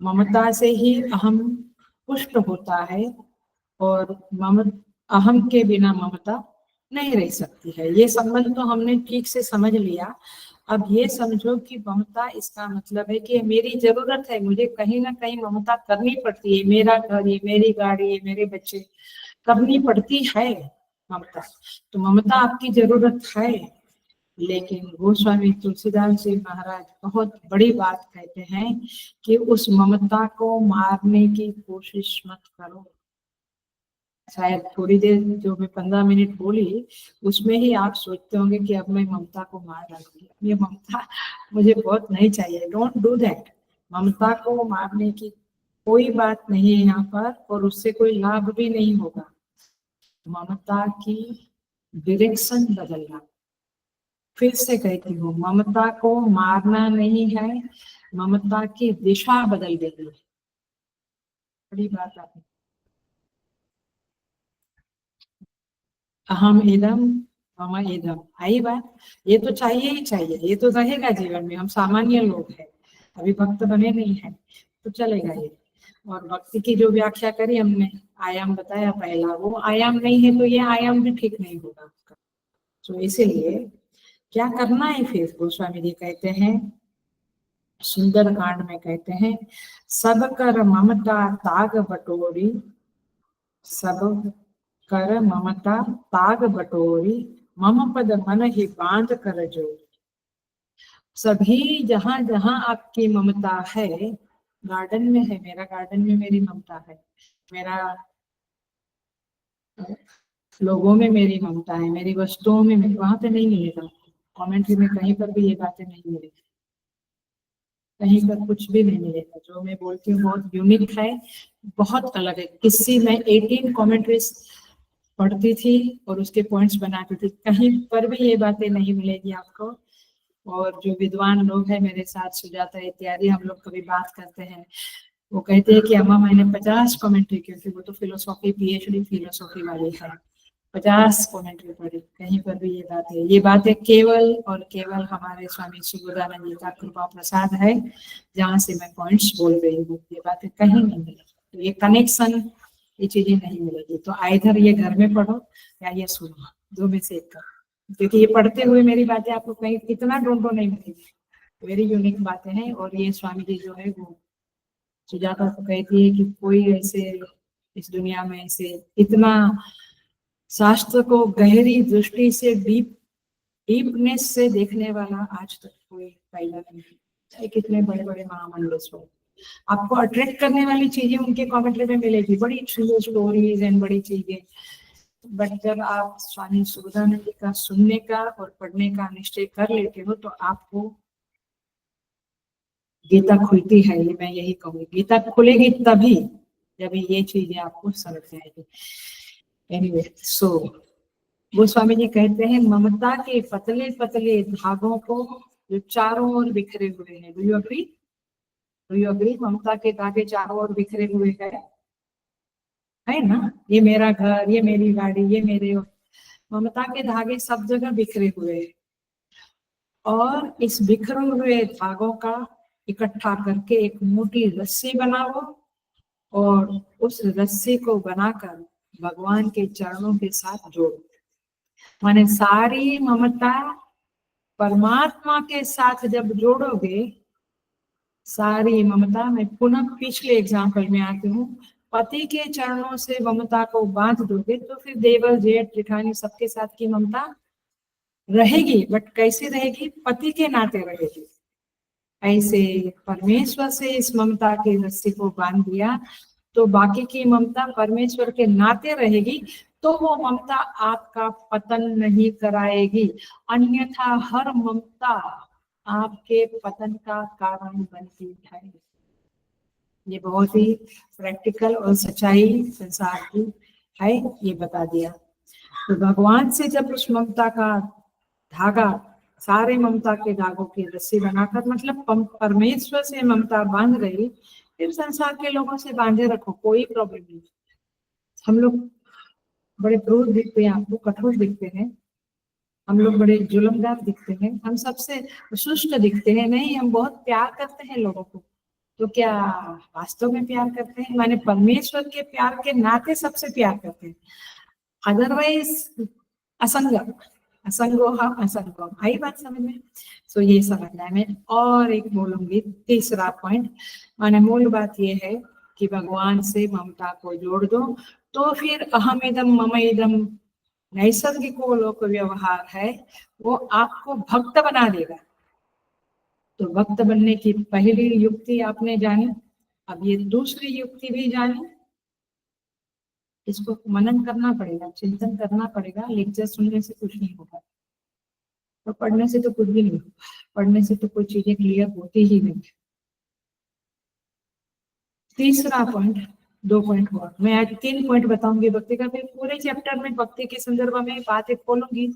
ममता से ही अहम पुष्ट होता है और अहम के बिना ममता नहीं रह सकती है। ये संबंध तो हमने ठीक से समझ लिया। अब ये समझो कि ममता इसका मतलब है कि ये मेरी जरूरत है, मुझे कहीं ना कहीं ममता करनी पड़ती है। मेरा घर, ये मेरी गाड़ी, ये मेरे बच्चे, करनी पड़ती है ममता। तो ममता आपकी जरूरत है। लेकिन गोस्वामी तुलसीदास जी महाराज बहुत बड़ी बात कहते हैं कि उस ममता को मारने की कोशिश मत करो। शायद थोड़ी देर जो मैं 15 मिनट बोली उसमें ही आप सोचते होंगे कि अब मैं ममता को मार डालूंगी, ये ममता मुझे बहुत नहीं चाहिए। Don't do that. ममता को मारने की कोई बात नहीं है यहाँ पर, और उससे कोई लाभ भी नहीं होगा। ममता की डायरेक्शन बदलना। फिर से कहती हूँ, ममता को मारना नहीं है, ममता की दिशा बदल देती है। बड़ी बात है। अहम इदम मम इदम, आई बात। ये तो चाहिए ही चाहिए, ये तो रहेगा जीवन में। हम सामान्य लोग हैं, अभी भक्त बने नहीं है, तो चलेगा ये। और भक्ति की जो व्याख्या करी हमने, आयाम बताया पहला, वो आयाम नहीं है तो ये आयाम भी ठीक नहीं होगा आपका। तो इसीलिए क्या करना है फिर, गोस्वामी जी कहते हैं, सुंदर कांड में कहते हैं, सब कर ममता ताग बटोरी, सब कर ममता ताग बटोरी, मम पद मन ही बांध कर जोड़ी। सभी जहां जहां आपकी ममता है, गार्डन में है, मेरा गार्डन में मेरी ममता है, मेरा लोगों में मेरी ममता है, मेरी वस्तुओं में मेरी, वहां पे नहीं मिलेगा। कमेंट्री में कहीं पर भी ये बातें नहीं मिलेगी, कहीं पर कुछ भी नहीं मिलेगा। जो मैं बोलती हूँ बहुत यूनिक है, बहुत अलग है। किसी में 18 कमेंट्रीज पढ़ती थी और उसके पॉइंट्स बनाती थी, कहीं पर भी ये बातें नहीं मिलेगी आपको। और जो विद्वान लोग हैं मेरे साथ, सुजाता इत्यादि, हम लोग कभी बात करते हैं, वो कहते हैं कि अम्मा मैंने 50 कमेंट्री, क्योंकि वो तो फिलोसॉफी पीएचडी फिलोसॉफी वाली है, 50 कमेंट्री पढ़ी, कहीं पर भी ये बातें केवल और केवल हमारे स्वामी सुबोधानंद जी का कृपा प्रसाद है, जहाँ से मैं पॉइंट्स बोल रही हूँ। ये बातें कहीं नहीं मिलेगी, तो ये कनेक्शन, ये चीजें नहीं मिलेगी। तो आइधर ये घर में पढ़ो या ये सुनो, दो में से एक करो, क्योंकि ये पढ़ते हुए मेरी बातें आपको कहीं कितना ढूंढो नहीं मिलेगी। वेरी यूनिक बातें हैं। और ये स्वामी जी जो है वो सुजाता को कहती है कि कोई ऐसे इस दुनिया में ऐसे इतना शास्त्र को गहरी दृष्टि से डीपनेस से देखने वाला आज तक कोई पैदा नहीं है, चाहे कितने बड़े बड़े महामंडल हो। आपको अट्रैक्ट करने वाली चीजें उनके कमेंट्री में मिलेगी, बड़ी स्टोरीज एंड बड़ी चीजें। बट जब आप स्वामी सुबोधानंद जी का सुनने का और पढ़ने का निश्चय कर लेते हो, तो आपको गीता खुलती है। ये मैं यही कहूँगी, गीता खुलेगी तभी जब ये चीजें आपको समझ आएगी। एनीवे, सो वो स्वामी जी कहते हैं, ममता के पतले पतले धागों को जो चारों ओर बिखरे हुए हैं, do you agree? Do you agree? ममता के धागे चारों ओर बिखरे हुए है ना? ये मेरा घर, ये मेरी गाड़ी, ये मेरे, ममता के धागे सब जगह बिखरे हुए हैं। और इस बिखरे हुए धागों का इकट्ठा करके एक मोटी रस्सी बनाओ, और उस रस्सी को बनाकर भगवान के चरणों के साथ जोड़ो। माने सारी ममता परमात्मा के साथ जब जोड़ोगे, सारी ममता, मैं पुनः पिछले एग्जाम्पल में आती हूँ, पति के चरणों से ममता को बांध दोगे तो फिर देवर जेठ जेठानी सबके साथ की ममता रहेगी, बट कैसे रहेगी? पति के नाते रहेगी। ऐसे परमेश्वर से इस ममता की रस्सी को बांध दिया तो बाकी की ममता परमेश्वर के नाते रहेगी, तो वो ममता आपका पतन नहीं कराएगी। अन्यथा हर ममता आपके पतन का कारण बनती है। ये बहुत ही प्रैक्टिकल और सच्चाई संसार की है, ये बता दिया। तो भगवान से जब उस ममता का धागा, सारे ममता के धागों की रस्सी बनाकर, मतलब परमेश्वर से ममता बांध रही, फिर संसार के लोगों से बांधे रखो, कोई प्रॉब्लम नहीं। हम लोग बड़े क्रूर दिखते हैं, आपको कठोर दिखते हैं, हम लोग बड़े जुल्मगार दिखते हैं, हम सबसे सुष्ट दिखते हैं, नहीं, हम बहुत प्यार करते हैं लोगों को। तो क्या वास्तव में प्यार करते हैं? माने परमेश्वर के प्यार के नाते सबसे प्यार करते हैं, अदरवाइज असंग, असंगो हम असंगो। आई बात समझ में? सो ये समझना है। मैं और एक बोलूंगी, तीसरा पॉइंट, माने मूल बात ये है कि भगवान से ममता को जोड़ दो, तो फिर अहम इदम मम इदम नैसर्गिक वो लोक व्यवहार है, वो आपको भक्त बना देगा। तो भक्त बनने की पहली युक्ति आपने जानी, अब ये दूसरी युक्ति भी जानी। इसको मनन करना पड़ेगा, चिंतन करना पड़ेगा, लेक्चर सुनने से कुछ नहीं होगा, तो पढ़ने से तो कुछ भी नहीं, पढ़ने से तो कोई चीजें क्लियर होती ही नहीं। तीसरा पॉइंट, 2 पॉइंट और, मैं आज 3 पॉइंट बताऊंगी भक्ति का, फिर पूरे चैप्टर में भक्ति के संदर्भ में बातें खोलूंगी,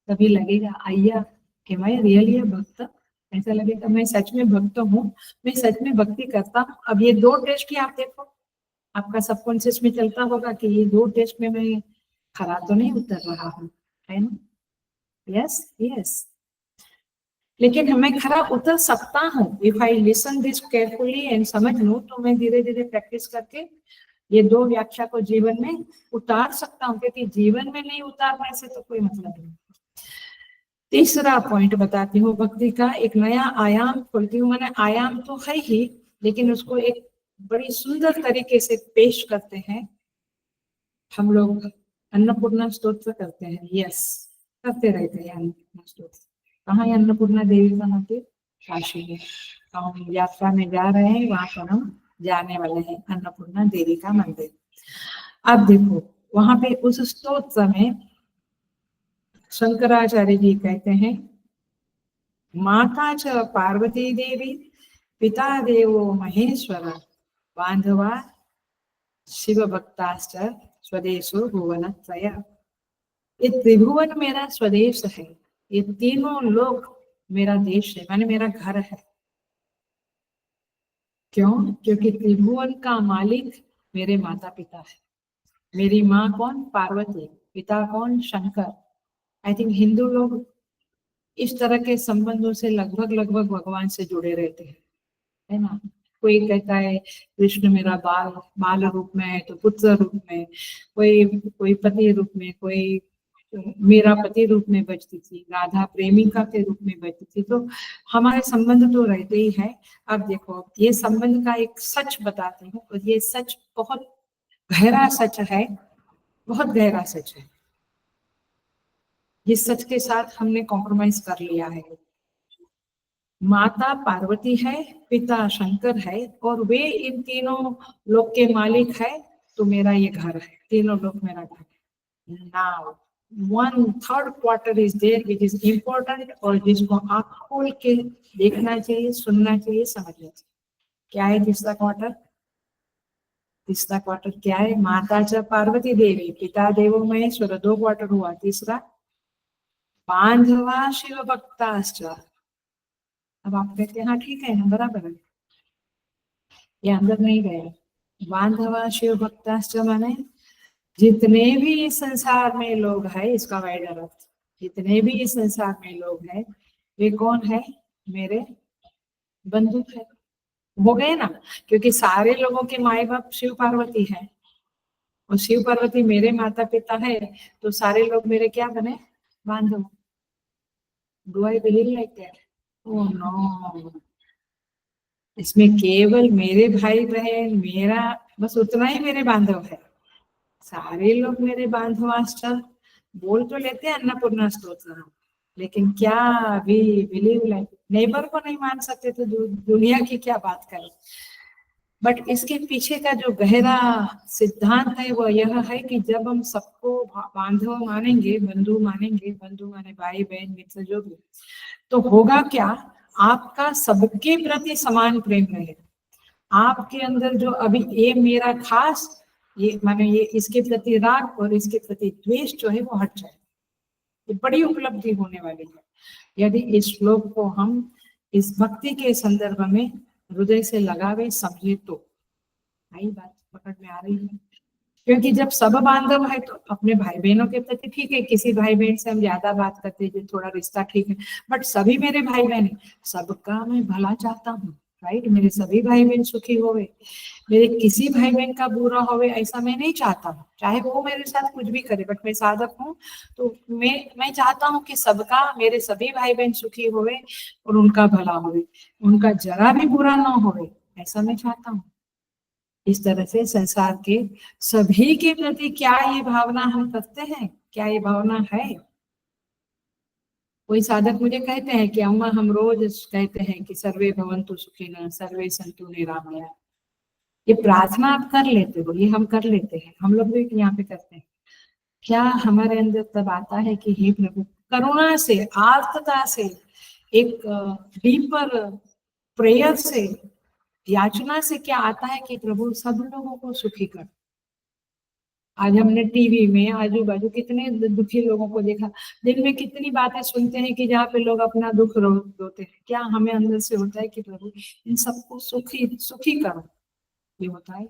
तभी लगेगा आइया कि मैं रियली भक्त ऐसा लगेगा मैं सच में भक्त हूँ, मैं सच में भक्ति करता हूँ। अब ये 2 टेस्ट की आप देखो, आपका सबकॉन्शियस में चलता होगा कि ये 2 टेस्ट में मैं खरा तो नहीं उतर रहा हूँ, है ना? Yes yes. लेकिन मैं खरा उतर सकता हूँ if I listen this carefully and समझ लूं, तो मैं धीरे धीरे प्रैक्टिस करके ये 2 व्याख्या को जीवन में उतार सकता हूँ, क्योंकि जीवन में नहीं उतारने से तो कोई मतलब नहीं। तीसरा पॉइंट बताती हूँ, भक्ति का एक नया आयाम खोलती हूँ। मैंने आयाम तो है ही, लेकिन उसको एक बड़ी सुंदर तरीके से पेश करते हैं हम लोग। अन्नपूर्णा स्तोत्र करते हैं, यस, करते रहते हैं अन्नपूर्णा स्तोत्र। कहाँ है अन्नपूर्णा देवी का मंदिर? काशी में। हम यात्रा में जा रहे हैं, वहां पर हम जाने वाले हैं, अन्नपूर्णा देवी का मंदिर। अब देखो वहां पे उस स्तोत्र में शंकराचार्य जी कहते हैं, माता च पार्वती देवी, पिता देवो महेश्वर, बांधवा शिव भक्ताश्च स्वदेशो भुवनत्रय। ये त्रिभुवन मेरा स्वदेश है, ये तीनों लोग मेरा देश है, माने मेरा घर है। क्यों? क्योंकि त्रिभुवन का मालिक मेरे माता पिता है। मेरी माँ कौन? पार्वती। पिता कौन? शंकर। आई थिंक हिंदू लोग इस तरह के संबंधों से लगभग लगभग भगवान से जुड़े रहते हैं, है ना? कोई कहता है कृष्ण मेरा बाल बाल रूप में है, तो पुत्र रूप में, कोई कोई पति रूप में, कोई मेरा पति रूप में बचती थी, राधा प्रेमिका के रूप में बचती थी। तो हमारे संबंध तो रहते ही है। अब देखो ये संबंध का एक सच बताती हूँ, और ये सच बहुत गहरा सच है, बहुत गहरा सच है। इस सच के साथ हमने कॉम्प्रोमाइज कर लिया है। माता पार्वती है, पिता शंकर है, और वे इन तीनों लोक के मालिक है, तो मेरा ये घर है, तीनों लोग मेरा घर है। Now 1/3 quarter is there which is important, और जिसको आंख खोल के देखना चाहिए, सुनना चाहिए, समझना चाहिए। क्या है तीसरा क्वार्टर? तीसरा क्वार्टर क्या है? माता च पार्वती देवी, पिता देवो महेश्वर, 2 क्वार्टर हुआ। तीसरा बांधवा शिव भक्ताश्च। अब आप कहते हैं हाँ ठीक है ना, बराबर है, ये अंदर नहीं गया। बांधवा शिव भक्ताश्च माने जितने भी इस संसार में लोग हैं, इसका वाइडर अर्थ, जितने भी इस संसार में लोग हैं, वे कौन है? मेरे बंधु है। हो गए ना? क्योंकि सारे लोगों के माए बाप शिव पार्वती है, और शिव पार्वती मेरे माता पिता है, तो सारे लोग मेरे क्या बने? बांधव। Do I believe like that? Oh no, इसमें केवल मेरे भाई बहन, मेरा बस उतना ही मेरे बांधव है। सारे लोग मेरे बांधवाश्चर बोल तो लेते हैं अन्नपूर्णा स्तोत्र, लेकिन क्या भी बिलीव लाइक, नेबर को नहीं मान सकते तो दुनिया की क्या बात करें। बट इसके पीछे का जो गहरा सिद्धांत है वो यह है कि जब हम सबको बांधव मानेंगे, बंधु मानेंगे, बंधु माने भाई बहन मित्र जो भी, तो होगा क्या? आपका सबके प्रति समान प्रेम रहेगा। आपके अंदर जो अभी ये मेरा खास, ये माने ये इसके प्रति राग और इसके प्रति द्वेष जो है वो हट जाए। ये बड़ी उपलब्धि होने वाली है यदि इस श्लोक को हम इस भक्ति के संदर्भ में हृदय से लगावे, समझे तो। आई बात पकड़ में आ रही है? क्योंकि जब सब बांधव है तो अपने भाई बहनों के प्रति ठीक है, किसी भाई बहन से हम ज्यादा बात करते हैं, थोड़ा रिश्ता ठीक है, बट सभी मेरे भाई बहन है, सबका मैं भला चाहता हूँ, राइट? मेरे सभी भाई बहन सुखी होवे, मेरे किसी भाई बहन का बुरा होवे ऐसा मैं नहीं चाहता हूँ, चाहे वो मेरे साथ कुछ भी करे, बट मैं साधक हूँ, तो मैं चाहता हूँ कि सबका, मेरे सभी भाई बहन सुखी होवे और उनका भला होवे, उनका जरा भी बुरा ना होवे, ऐसा मैं चाहता हूँ। इस तरह से संसार के सभी के प्रति क्या ये भावना हम करते हैं? क्या ये भावना है? कोई साधक मुझे कहते हैं कि अम्मा हम रोज कहते हैं कि सर्वे भवन्तु सुखिनः, सर्वे सन्तु निरामया। ये प्रार्थना आप कर लेते हो, ये हम कर लेते हैं, हम लोग भी यहाँ पे करते हैं। क्या हमारे अंदर तब आता है कि हे प्रभु, करुणा से, आर्तता से, एक डीपर प्रेयर से, याचना से क्या आता है कि प्रभु सब लोगों को सुखी कर। आज हमने टीवी में आजू बाजू कितने दुखी लोगों को देखा, दिन में कितनी बातें सुनते हैं कि जहाँ पे लोग अपना दुख रोते हैं। क्या हमें अंदर से होता है कि प्रभु इन सबको सुखी सुखी करो, ये होता है।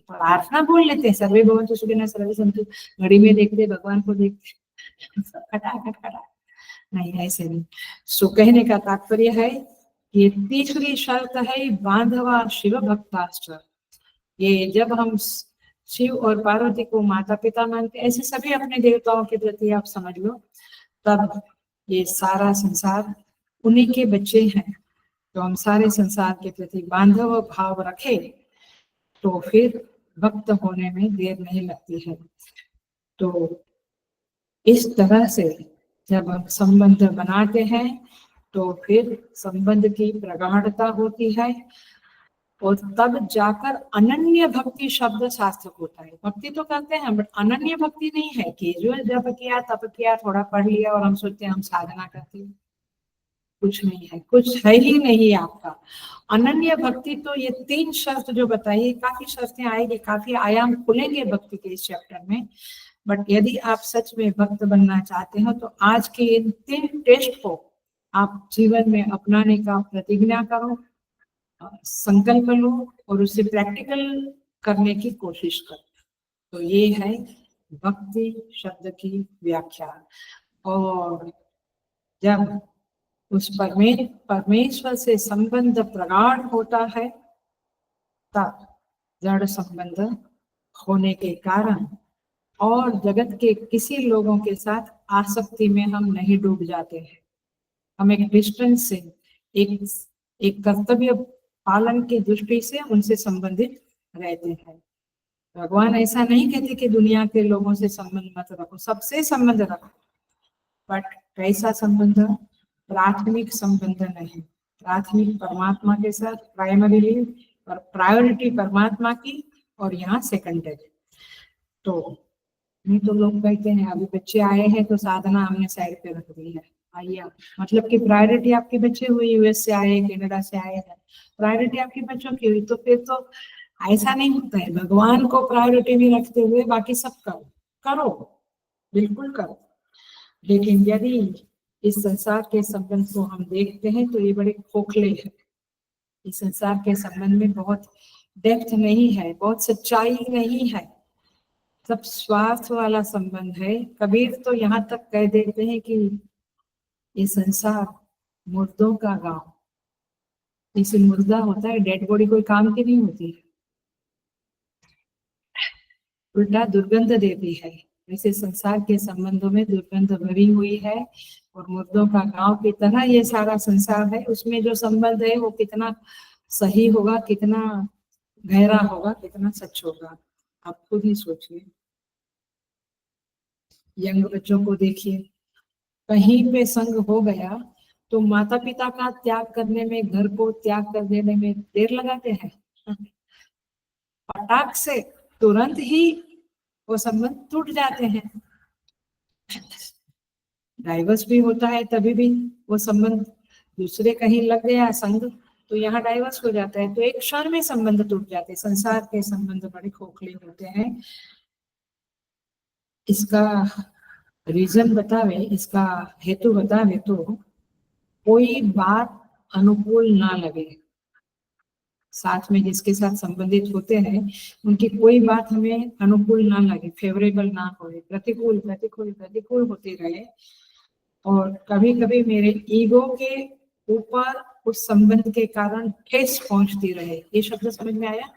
प्रार्थना बोल लेते हैं, सर्वे भवन्तु सुखिनः सर्वे सन्तु, घड़ी में देखते भगवान को देखते खटाखट खटा, नहीं ऐसे नहीं। सो कहने का तात्पर्य है ये तीसरी शर्त है बांधवा शिव भक्ताश्च। ये जब हम शिव और पार्वती को माता पिता मानते, ऐसे सभी अपने देवताओं के प्रति आप समझ लो, तब ये सारा संसार उन्हीं के बच्चे हैं। तो हम सारे संसार के प्रति बांधव भाव रखे तो फिर भक्त होने में देर नहीं लगती है। तो इस तरह से जब हम संबंध बनाते हैं तो फिर संबंध की प्रगाढ़ता होती है और तब जाकर अनन्य भक्ति शब्द सार्थक होता है। भक्ति तो करते हैं बट अनन्य भक्ति नहीं है कि जो जब किया तब किया, थोड़ा पढ़ लिया और हम सोचते हैं हम साधना करते हैं। कुछ नहीं है, कुछ है ही नहीं आपका। अनन्य भक्ति तो ये 3 शर्त जो बताइए, काफी शर्तें आएगी, काफी आयाम खुलेंगे भक्ति के इस चैप्टर में। बट यदि आप सच में भक्त बनना चाहते हो तो आज के इन 3 टेस्ट को आप जीवन में अपनाने का प्रतिज्ञा करो, संकल्प लो और उसे प्रैक्टिकल करने की कोशिश करो। तो ये है भक्ति शब्द की व्याख्या। और जब उस परमेश्वर से संबंध प्रगाढ़ होता है तब जड़ संबंध होने के कारण और जगत के किसी लोगों के साथ आसक्ति में हम नहीं डूब जाते हैं। हम एक डिस्टेंस से, एक कर्तव्य पालन की दृष्टि से उनसे संबंधित रहते हैं। भगवान ऐसा नहीं कहते कि दुनिया के लोगों से संबंध मत रखो, सबसे संबंध रखो, बट कैसा संबंध? प्राथमिक संबंध नहीं, प्राथमिक परमात्मा के साथ, प्राइमरीली प्रायोरिटी परमात्मा की और यहाँ सेकेंडरी। तो नहीं तो लोग कहते हैं अभी बच्चे आए हैं तो साधना हमने साइड पे रख दी है। आइए, मतलब कि प्रायोरिटी आपके बच्चे हुए, यूएस से आए, कनाडा से आए हैं, प्रायोरिटी आपके बच्चों की हुई, तो फिर तो ऐसा नहीं होता है। भगवान को प्रायोरिटी में रखते हुए बाकी सब करो, करो, बिल्कुल करो। लेकिन यदि इस संसार के संबंध को हम देखते हैं तो ये बड़े खोखले हैं। इस संसार के संबंध में बहुत डेप्थ नहीं है, बहुत सच्चाई नहीं है, सब स्वार्थ वाला संबंध है। कबीर तो यहाँ तक कह देते हैं कि ये संसार मुर्दों का गांव। इसे मुर्दा होता है, डेड बॉडी कोई काम की नहीं होती है, उल्टा दुर्गंध देती है। वैसे संसार के संबंधों में दुर्गंध भरी हुई है और मुर्दों का गांव की तरह ये सारा संसार है। उसमें जो संबंध है वो कितना सही होगा, कितना गहरा होगा, कितना सच होगा, आप खुद ही सोचिए। यंग बच्चों को देखिए, कहीं पे संग हो गया तो माता पिता का त्याग करने में, घर को त्याग कर देने में देर लगाते हैं, फटाक से तुरंत ही वो संबंध टूट जाते हैं। डाइवर्स भी होता है तभी भी वो संबंध दूसरे कहीं लग गया संग, तो यहाँ डाइवर्स हो जाता है, तो एक क्षण में संबंध टूट जाते हैं। संसार के संबंध बड़े खोखले होते हैं। इसका रीजन बतावे, इसका हेतु बतावे तो कोई बात अनुकूल ना लगे, साथ में जिसके साथ संबंधित होते हैं उनकी कोई बात हमें अनुकूल ना लगे, फेवरेबल ना हो, प्रतिकूल प्रतिकूल प्रतिकूल होते रहे। और कभी कभी मेरे ईगो के ऊपर उस संबंध के कारण ठेस पहुंचती रहे। ये शब्द समझ में आया?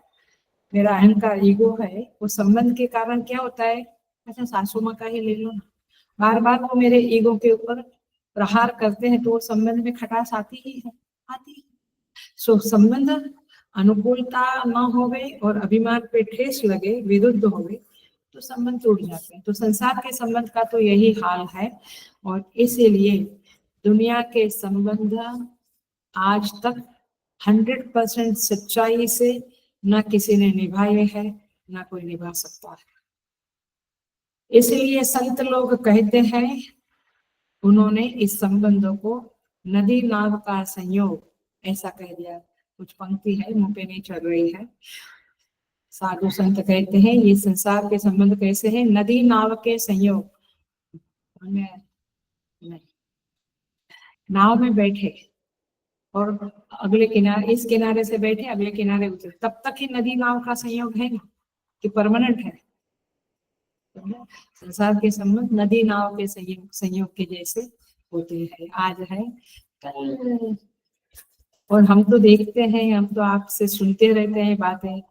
मेरा अहंकार ईगो है, उस संबंध के कारण क्या होता है, अच्छा सासू माँ का ही ले लो, बार बार वो मेरे ईगो के ऊपर प्रहार करते हैं तो वो संबंध में खटास आती ही है, आती है। सो संबंध अनुकूलता न होवे और अभिमान पे ठेस लगे, विरुद्ध होवे, तो संबंध टूट जाते हैं। तो संसार के संबंध का तो यही हाल है। और इसीलिए दुनिया के संबंध आज तक 100% सच्चाई से ना किसी ने निभाए हैं, ना कोई निभा सकता है। इसलिए संत लोग कहते हैं, उन्होंने इस संबंधों को नदी नाव का संयोग ऐसा कह दिया। कुछ पंक्ति है, मुंह पे नहीं चढ़ रही है। साधु संत कहते हैं ये संसार के संबंध कैसे हैं, नदी नाव के संयोग। नहीं, नाव में बैठे और अगले किनारे, इस किनारे से बैठे अगले किनारे उतरे, तब तक ही नदी नाव का संयोग है ना, कि परमानेंट है। संसार के संबंध नदी नाव के संयोग के जैसे होते हैं, आज है कल। और हम तो देखते हैं, हम तो आपसे सुनते रहते हैं बातें,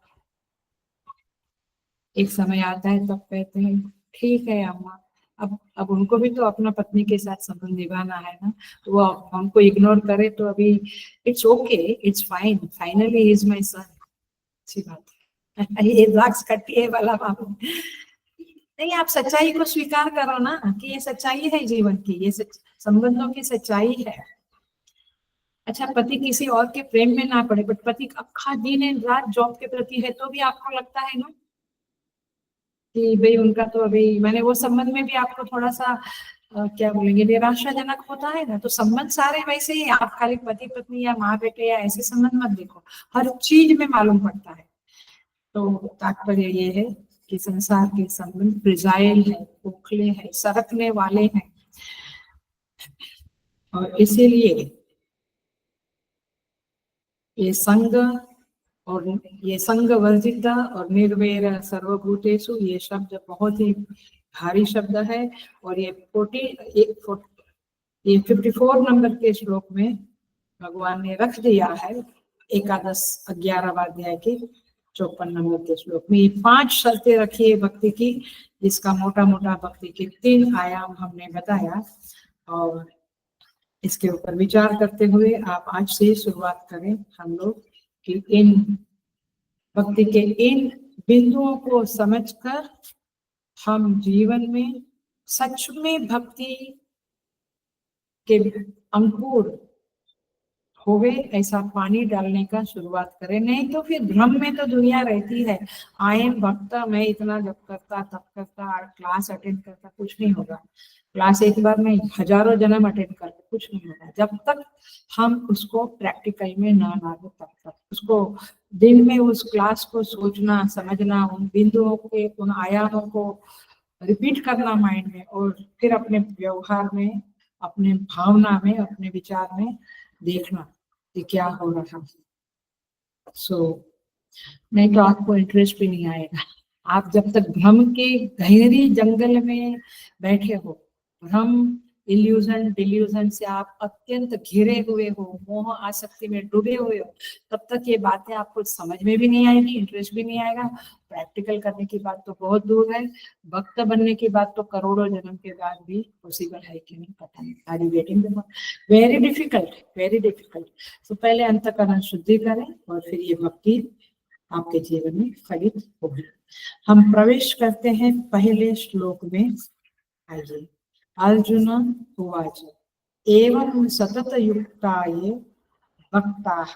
एक समय आता है तब कहते हैं ठीक है अम्मा, अब उनको भी तो अपना पत्नी के साथ संबंध निभाना है ना, तो वो हमको इग्नोर करे तो अभी it's okay, it's fine, finally he is my son. अच्छी बात है। ये द्राक्ष खट्टी है वाला मामला नहीं, आप सच्चाई को स्वीकार करो ना कि ये सच्चाई है जीवन की, ये संबंधों की सच्चाई है। अच्छा, पति किसी और के प्रेम में ना पड़े, बट पति अखा दिन रात जॉब के प्रति है, तो भी आपको लगता है ना कि भाई उनका तो अभी, मैंने वो संबंध में भी आपको थोड़ा सा क्या बोलेंगे, निराशाजनक होता है ना। तो संबंध सारे वैसे ही, आप खाली पति पत्नी या माँ बेटे या ऐसे संबंध मत देखो, हर चीज में मालूम पड़ता है। तो तात्पर्य ये है कि संसार के संबंध फ्रिजाइल है, खोखले हैं, सरकने वाले हैं, और इसीलिए ये संग और ये संग वर्जिता और निर्वैर सर्वभूतेषु, ये शब्द बहुत ही भारी शब्द है। और ये 54 नंबर के श्लोक में भगवान ने रख दिया है, एकादश 11वां अध्याय के 54 नंबर के श्लोक में। ये 5 शर्तें रखी है भक्ति की, जिसका मोटा मोटा भक्ति के 3 आयाम हमने बताया। और इसके ऊपर विचार करते हुए आप आज से शुरुआत करें हम लोग कि इन भक्ति के इन बिंदुओं को समझकर हम जीवन में सच में भक्ति के अंकुर होवे ऐसा पानी डालने का शुरुआत करें। नहीं तो फिर भ्रम में तो दुनिया रहती है, आई एम भक्त, मैं इतना जब करता तब करता, क्लास अटेंड करता, कुछ नहीं होगा। क्लास एक बार नहीं, हजारों जन्म अटेंड करते, कुछ नहीं होगा जब तक हम उसको प्रैक्टिकल में ना लाए। तब तक उसको दिन में उस क्लास को सोचना, समझना, उन बिंदुओं के उन आयामों को रिपीट करना माइंड में, और फिर अपने व्यवहार में, अपने भावना में, अपने विचार में देखना कि क्या हो रहा है। नहीं तो आपको इंटरेस्ट भी नहीं आएगा। आप जब तक भ्रम के गहरी जंगल में बैठे हो, भ्रम, इल्यूजन, डिल्यूजन से आप अत्यंत घिरे हुए हो, मोह आसक्ति में डूबे हुए हो, तब तक ये बातें आपको समझ में भी नहीं आएगी, इंटरेस्ट भी नहीं आएगा। प्रैक्टिकल करने की बात तो बहुत दूर है, भक्त बनने की बात तो करोड़ों जन्म के बाद भी पॉसिबल है कि नहीं पता नहीं। Are you getting the point? Very difficult, very difficult. तो पहले अंतःकरण शुद्धि करें और फिर ये भक्ति आपके जीवन में फलित होगी। हम प्रवेश करते हैं पहले श्लोक में। आइए। अर्जुन उवाच एवं सतत युक्ताये भक्ताः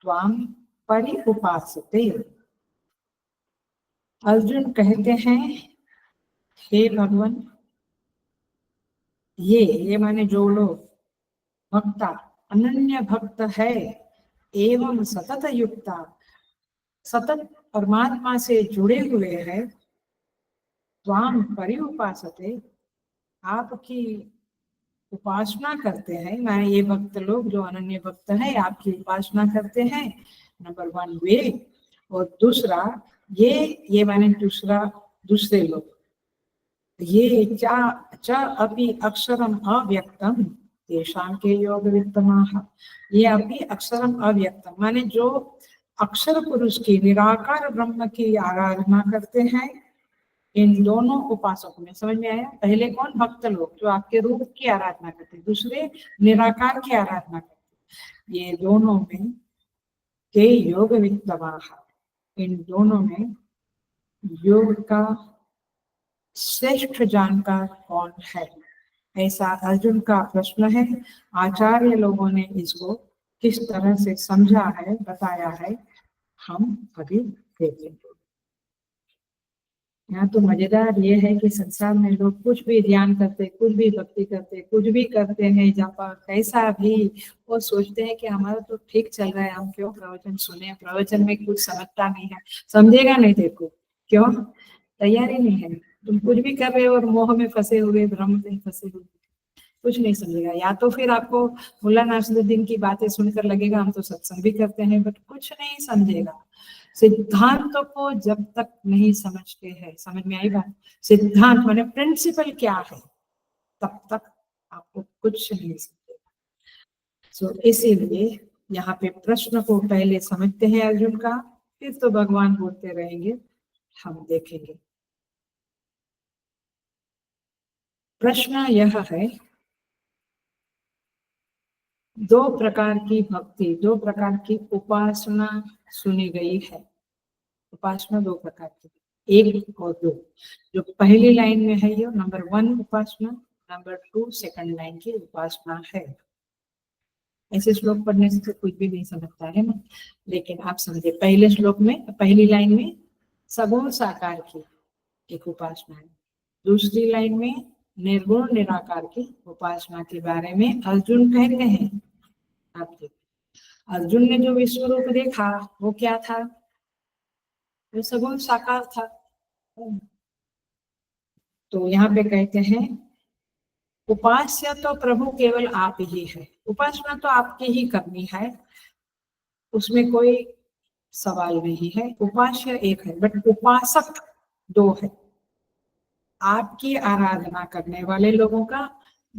त्वां पर्युपासते। अर्जुन कहते हैं, हे भगवान, ये माने जो लोग भक्ता, अनन्य भक्त है, एवं सतत युक्ता, सतत परमात्मा से जुड़े हुए हैं, त्वां पर्युपासते, आपकी उपासना करते हैं। माने ये भक्त लोग जो अनन्य भक्त है आपकी उपासना करते हैं, नंबर 1 वे। और दूसरा ये माने दूसरे लोग, ये च अपि अक्षरम अव्यक्तम तेषां के योग वित्तमाः। ये अपि अक्षरम अव्यक्तम माने जो अक्षर पुरुष की, निराकार ब्रह्म की आराधना करते हैं, इन दोनों उपासकों में। समझ में आया? पहले कौन? भक्त लोग जो आपके रूप की आराधना करते हैं, दूसरे निराकार की आराधना करते हैं। ये दोनों में के योग वित्तवाः, इन दोनों में योग का श्रेष्ठ जानकार कौन है, ऐसा अर्जुन का प्रश्न है। आचार्य लोगों ने इसको किस तरह से समझा है, बताया है, हम अभी देखेंगे। यहाँ तो मजेदार ये है कि संसार में लोग कुछ भी ध्यान करते, कुछ भी भक्ति करते, कुछ भी करते हैं, जपा कैसा भी, वो सोचते हैं कि हमारा तो ठीक चल रहा है, हम क्यों प्रवचन सुने, प्रवचन में कुछ समझता नहीं है, समझेगा नहीं तेरे को, क्यों तैयारी नहीं है, तुम कुछ भी कर रहे हो और मोह में फंसे हुए, भ्रम में फंसे हुए, कुछ नहीं समझेगा। या तो फिर आपको मुल्ला नासरुद्दीन की बातें सुनकर लगेगा हम तो सत्संग भी करते हैं, बट कुछ नहीं समझेगा। सिद्धांतों को जब तक नहीं समझते हैं, समझ में आई बात, सिद्धांत माने प्रिंसिपल क्या है, तब तक आपको कुछ नहीं समझेगा। सो इसीलिए यहाँ पे प्रश्न को पहले समझते हैं अर्जुन का, फिर तो भगवान बोलते रहेंगे, हम देखेंगे। प्रश्न यह है, दो प्रकार की भक्ति, दो प्रकार की उपासना सुनी गई है। उपासना दो प्रकार की, एक और दो। जो पहली लाइन में है ये नंबर 1 उपासना, नंबर 2 सेकंड लाइन की उपासना है। ऐसे श्लोक पढ़ने से तो कुछ भी नहीं समझता है ना, लेकिन आप समझे, पहले श्लोक में, पहली लाइन में सगुण साकार की एक उपासना है, दूसरी लाइन में निर्गुण निराकार की उपासना के बारे में अर्जुन कह रहे हैं। आप देखिए, अर्जुन ने जो विश्व रूप देखा वो क्या था, वो सगुण साकार था। तो यहाँ पे कहते हैं उपास्य तो प्रभु केवल आप ही है, उपासना तो आपकी ही करनी है, उसमें कोई सवाल नहीं है। उपास्य एक है, बट उपासक दो है। आपकी आराधना करने वाले लोगों का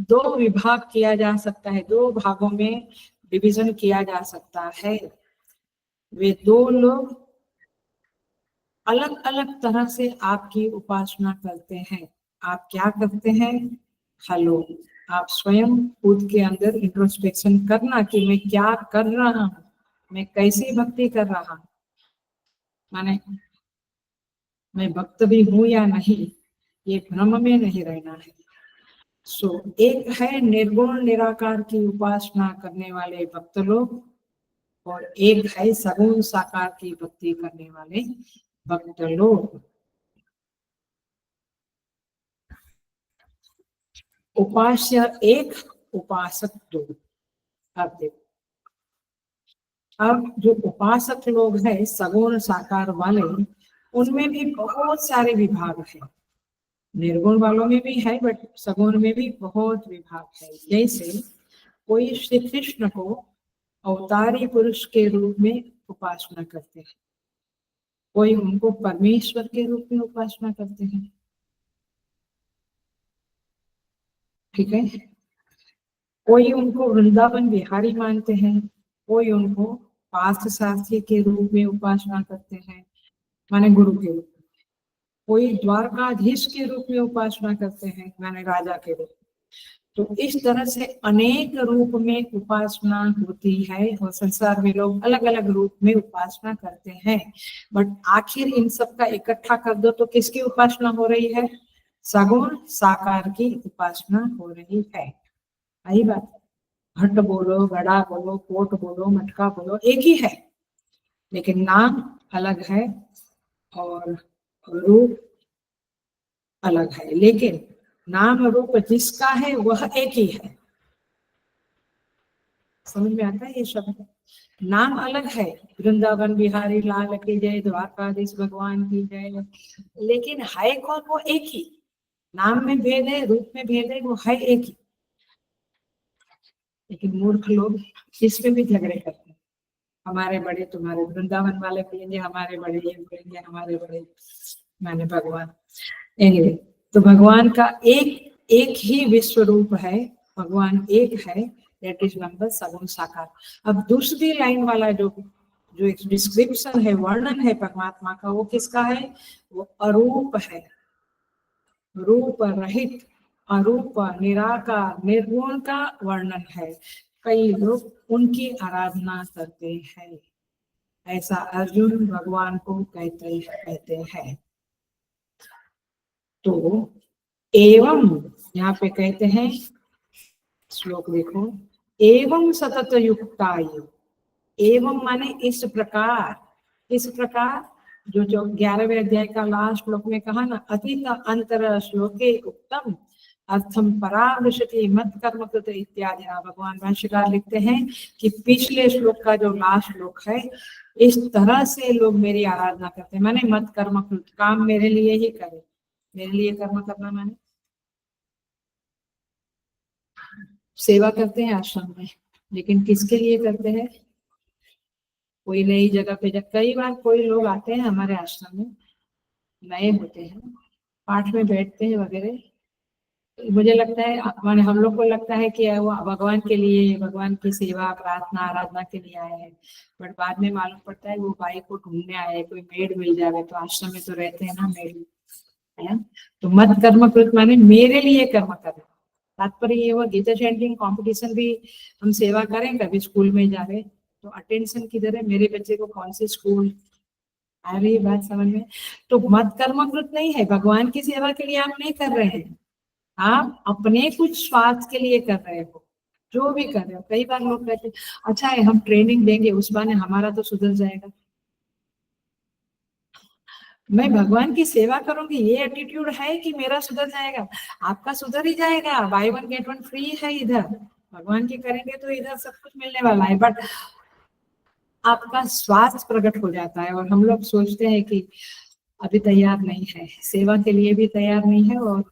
दो विभाग किया जा सकता है, दो भागों में डिवीजन किया जा सकता है। वे दो लोग अलग अलग तरह से आपकी उपासना करते हैं। आप क्या करते हैं, हेलो, आप स्वयं खुद के अंदर इंट्रोस्पेक्शन करना कि मैं क्या कर रहा हूँ, मैं कैसी भक्ति कर रहा हूँ, माने मैं भक्त भी हूँ या नहीं, ये भ्रम में नहीं रहना है। सो एक है निर्गुण निराकार की उपासना करने वाले भक्त लोग, और एक है सगुण साकार की भक्ति करने वाले भक्त लोग। उपास्य एक, उपासक दो। अब देखो, अब जो उपासक लोग हैं सगुण साकार वाले, उनमें भी बहुत सारे विभाग हैं। निर्गुण वालों में भी है, बट सगुण में भी बहुत विभाग है। जैसे कोई श्री कृष्ण को अवतारी पुरुष के रूप में उपासना करते हैं, कोई उनको परमेश्वर के रूप में उपासना करते हैं, ठीक है। कोई उनको वृंदावन बिहारी मानते हैं, कोई उनको पार्थ सारथी के रूप में उपासना करते हैं, माने गुरु के रूप में। कोई द्वारकाधीश के रूप में उपासना करते हैं, माने राजा के रूप में। तो इस तरह से अनेक रूप में उपासना होती है, और संसार में लोग अलग अलग रूप में उपासना करते हैं। बट आखिर इन सब का इकट्ठा कर दो तो किसकी उपासना हो रही है, सगुण साकार की उपासना हो रही है। यही बात, घट बोलो, घड़ा बोलो, कोट बोलो, मटका बोलो, एक ही है, लेकिन नाम अलग है और रूप अलग है। लेकिन नाम रूप जिसका है वह एक ही है। समझ में आता है ये शब्द, नाम अलग है, वृंदावन बिहारी लाल की जय, द्वारकाधीश भगवान की जय, लेकिन है कौन, वो एक ही। नाम में भेद है, रूप में भेद है, वो है एक ही। लेकिन मूर्ख लोग इसमें भी झगड़े करते हैं, हमारे बड़े, तुम्हारे वृंदावन वाले बोलेंगे हमारे बड़े, ये बोलेंगे हमारे बड़े, माने भगवान। एनीवे, तो भगवान का एक ही विश्व रूप है, भगवान एक है, दैट इज नंबर सगुण साकार। अब दूसरी लाइन वाला जो जो एक डिस्क्रिप्शन है, वर्णन है परमात्मा का, वो किसका है, वो अरूप है, रूप रहित, अरूप, निराकार, निर्गुण का वर्णन है। कई लोग उनकी आराधना करते हैं, ऐसा अर्जुन भगवान को कहते हैं। तो एवं यहाँ पे कहते हैं, श्लोक देखो, एवं सतत युक्तायु, एवं माने इस प्रकार, इस प्रकार जो 11वें अध्याय का लास्ट श्लोक में कहा ना, अतीत अंतर श्लोके उत्तम अर्थम परामृशति मत कर्म कृत इत्यादि। भगवान भाष्यकार लिखते हैं कि पिछले श्लोक का जो लास्ट श्लोक है, इस तरह से लोग मेरी आराधना करते हैं, माने मत कर्म कृत, काम मेरे लिए ही करे। मेरे लिए कर्म करना माने सेवा करते हैं आश्रम में, लेकिन किसके लिए करते हैं? कोई नई जगह पे जब कई बार कोई लोग आते हैं हमारे आश्रम में, नए होते हैं, पाठ में बैठते हैं वगैरह, मुझे लगता है माने हम लोग को लगता है कि वो भगवान के लिए, भगवान की सेवा प्रार्थना आराधना के लिए आए हैं, बट बाद में मालूम पड़ता है वो भाई को ढूंढने आए, कोई मेड मिल जाए, तो आश्रम में तो रहते हैं ना मेड, है। तो मत कर्म कृत माने मेरे लिए कर्म करना। तात्पर्य ये हुआ, गीता चैंटिंग कंपटीशन भी हम सेवा करें, कभी स्कूल में जा रहे तो अटेंशन किधर है, मेरे बच्चे को कौन से स्कूल, आ रही है बात समझ में? तो मत कर्म कृत नहीं है, भगवान की सेवा के लिए आप नहीं कर रहे हैं, आप अपने कुछ स्वार्थ के लिए कर रहे हो, जो भी कर रहे हो। कई बार लोग कहते हैं अच्छा है हम ट्रेनिंग देंगे, उस बहाने हमारा तो सुधर जाएगा। मैं भगवान की सेवा करूंगी, ये एटीट्यूड है कि मेरा सुधर जाएगा? आपका सुधर ही जाएगा, by one get one free है इधर, भगवान की करेंगे तो इधर सब कुछ मिलने वाला है, बट आपका स्वार्थ प्रकट हो जाता है। और हम लोग सोचते हैं कि अभी तैयार नहीं है, सेवा के लिए भी तैयार नहीं है, और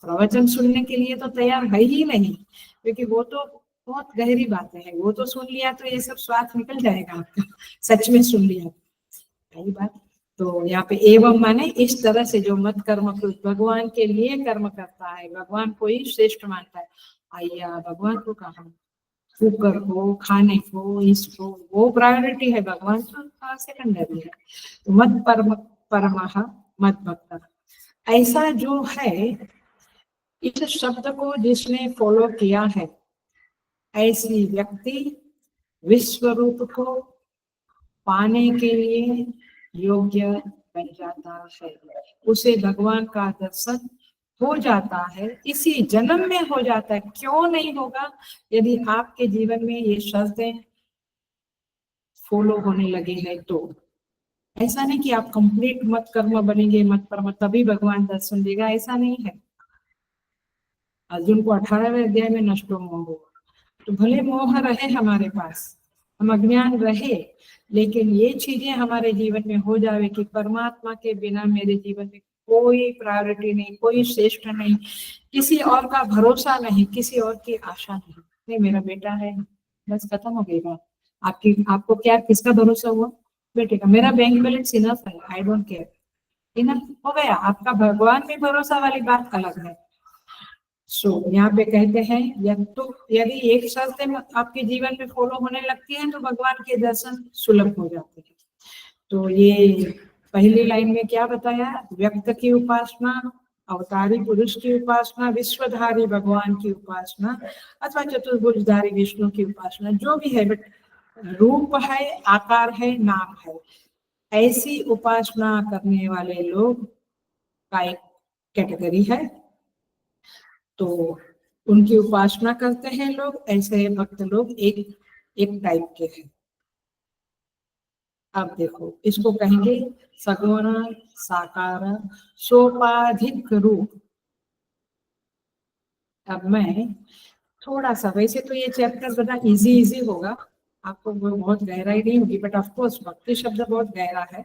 प्रवचन सुनने के लिए तो तैयार है ही नहीं, क्योंकि वो तो बहुत गहरी बातें हैं, वो तो सुन लिया तो ये सब स्वार्थ निकल जाएगा आपका, सच में सुन लिया। सही बात। तो यहाँ पे एवं माने इस तरह से जो मत कर्म कृत, भगवान के लिए कर्म करता है, भगवान को ही श्रेष्ठ मानता है। आइया भगवान को कहा, कुकर को, खाने को, इसको, वो प्रायोरिटी है, भगवान तो सेकेंडरी है। तो मत परमः मत भक्त, ऐसा जो है, इस शब्द को जिसने फॉलो किया है, ऐसी व्यक्ति विश्व रूप को पाने के लिए योग्य बन जाता है, उसे भगवान का दर्शन हो जाता है, इसी जन्म में हो जाता है। क्यों नहीं होगा? यदि आपके जीवन में ये शर्तें फॉलो होने लगे हैं तो। ऐसा नहीं कि आप कंप्लीट मत कर्म बनेंगे, मत परम, तभी भगवान दर्शन देगा, ऐसा नहीं है। अर्जुन को 18वें अध्याय में नष्टो मोह हुआ, तो भले मोह रहे हमारे पास, हम अज्ञान रहे, लेकिन ये चीजें हमारे जीवन में हो जावे कि परमात्मा के बिना मेरे जीवन में कोई प्रायोरिटी नहीं, कोई श्रेष्ठ नहीं, किसी और का भरोसा नहीं, किसी और की आशा नहीं। नहीं मेरा बेटा है, बस खत्म हो गई बात। आपको क्या, किसका भरोसा हुआ? बेटे का। मेरा बैंक बैलेंस इनफ है, आई डोंट केयर, इनफ हो गया। आपका भगवान में भरोसा वाली बात अलग है। सो यहाँ पे कहते हैं यदि एक शर्त आपके जीवन में फॉलो होने लगती है तो भगवान के दर्शन सुलभ हो जाते हैं। तो ये पहली लाइन में क्या बताया? व्यक्त की उपासना, अवतारी पुरुष की उपासना, विश्वधारी भगवान की उपासना, अथवा चतुर्भुजधारी विष्णु की उपासना, जो भी है, बट रूप है, आकार है, नाम है, ऐसी उपासना करने वाले लोग का एक कैटेगरी है। तो उनकी उपासना करते हैं लोग, ऐसे भक्त लोग एक टाइप के हैं। अब देखो, इसको कहेंगे सगुण साकार सोपाधिक रूप। अब मैं थोड़ा सा, वैसे तो ये चैप्टर बड़ा इजी होगा, आपको बहुत गहराई नहीं होगी, बट ऑफ कोर्स भक्ति शब्द बहुत गहरा है,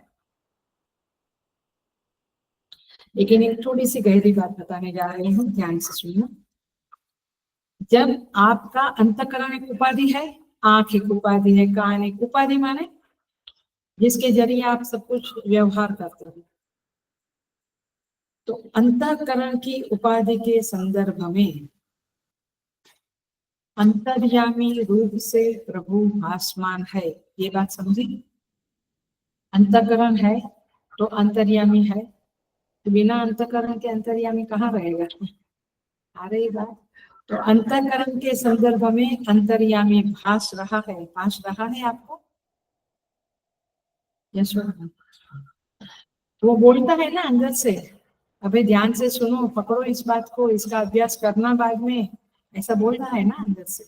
लेकिन एक थोड़ी सी गहरी बात बताने जा रही हूँ, ध्यान से सुनना। जब आपका अंतःकरण एक उपाधि है, आंख एक उपाधि है, कान एक उपाधि, माने जिसके जरिए आप सब कुछ व्यवहार करते हो, तो अंतःकरण की उपाधि के संदर्भ में अंतर्यामी रूप से प्रभु भासमान है, ये बात समझी? अंतःकरण है तो अंतर्यामी है, तो बिना अंतःकरण के अंतर्यामी कहाँ रहेगा? आ रही बात? तो अंतःकरण के संदर्भ में अंतर्यामी भास रहा है आपको? यस, वो बोलता है ना अंदर से, अबे ध्यान से सुनो, पकड़ो इस बात को, इसका अभ्यास करना बाद में, ऐसा बोल रहा है ना अंदर से।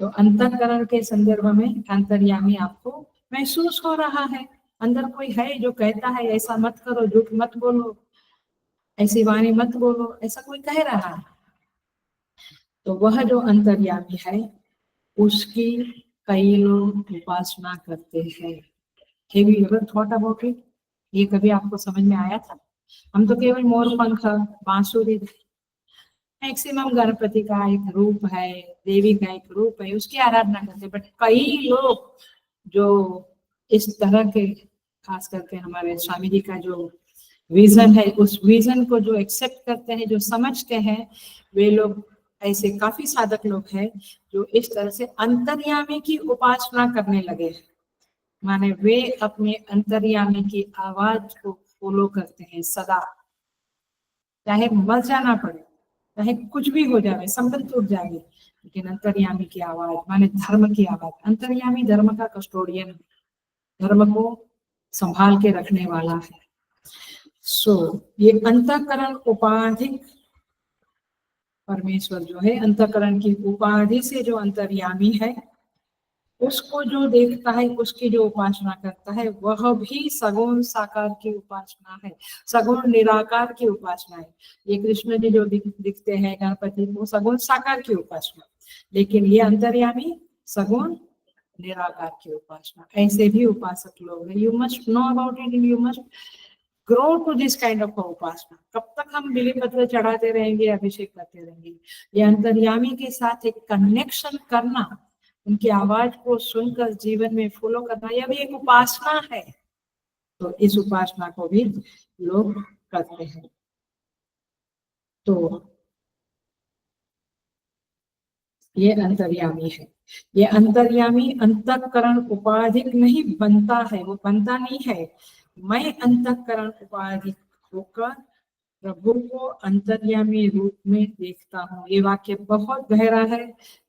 तो अंतःकरण के संदर्भ में अंतर्यामी आपको महसूस हो रहा है, अंदर कोई है जो कहता है ऐसा मत करो, झूठ मत बोलो, ऐसी वाणी मत बोलो, ऐसा कोई कह रहा है। तो वह जो अंतर्यामी है उसकी कई लोग उपासना करते हैं। Have you ever thought about it? ये कभी आपको समझ में आया था? हम तो केवल मोर पंख, बांसुरी, मैक्सिमम गणपति का एक रूप है, देवी का एक रूप है, उसकी आराधना करते हैं। बट कई लोग जो इस तरह के, खास करके हमारे स्वामी जी का जो विजन है, उस विजन को जो एक्सेप्ट करते हैं, जो समझते हैं, वे लोग, ऐसे काफी साधक लोग हैं जो इस तरह से अंतर्यामी की उपासना करने लगे हैं। माने वे अपने अंतर्यामी की आवाज को फॉलो करते हैं सदा, चाहे मर जाना पड़े, चाहे कुछ भी हो जाए, संबंध टूट जाए, लेकिन अंतर्यामी की आवाज माने धर्म की आवाज। अंतर्यामी धर्म का कस्टोडियन है, धर्म को संभाल के रखने वाला है। सो ये अंतःकरण उपाधिक परमेश्वर जो है, अंतःकरण की उपाधि से जो अंतर्यामी है, उसको जो देखता है, उसकी जो उपासना करता है, वह भी सगुण साकार की उपासना है, सगुण निराकार की उपासना है। ये कृष्ण जी जो दिखते हैं, गणपति, वो सगुण साकार की उपासना, लेकिन ये अंतर्यामी सगुण निराकार की उपासना। ऐसे भी उपासक लोग हैं। You must know about it and you must grow to this kind of उपासना। कब तक हम बिली पत्र चढ़ाते रहेंगे, अभिषेक करते रहेंगे? ये अंतर्यामी के साथ एक कनेक्शन करना, उनकी आवाज को सुनकर जीवन में फॉलो करना, यह भी एक उपासना है। तो इस उपासना को भी लोग करते हैं। तो ये अंतर्यामी है। ये अंतर्यामी अंतःकरण उपाधिक नहीं बनता है, वो बनता नहीं है। मैं अंतःकरण उपाधिक होकर प्रभु को अंतर्यामी रूप में देखता हूँ। ये वाक्य बहुत गहरा है,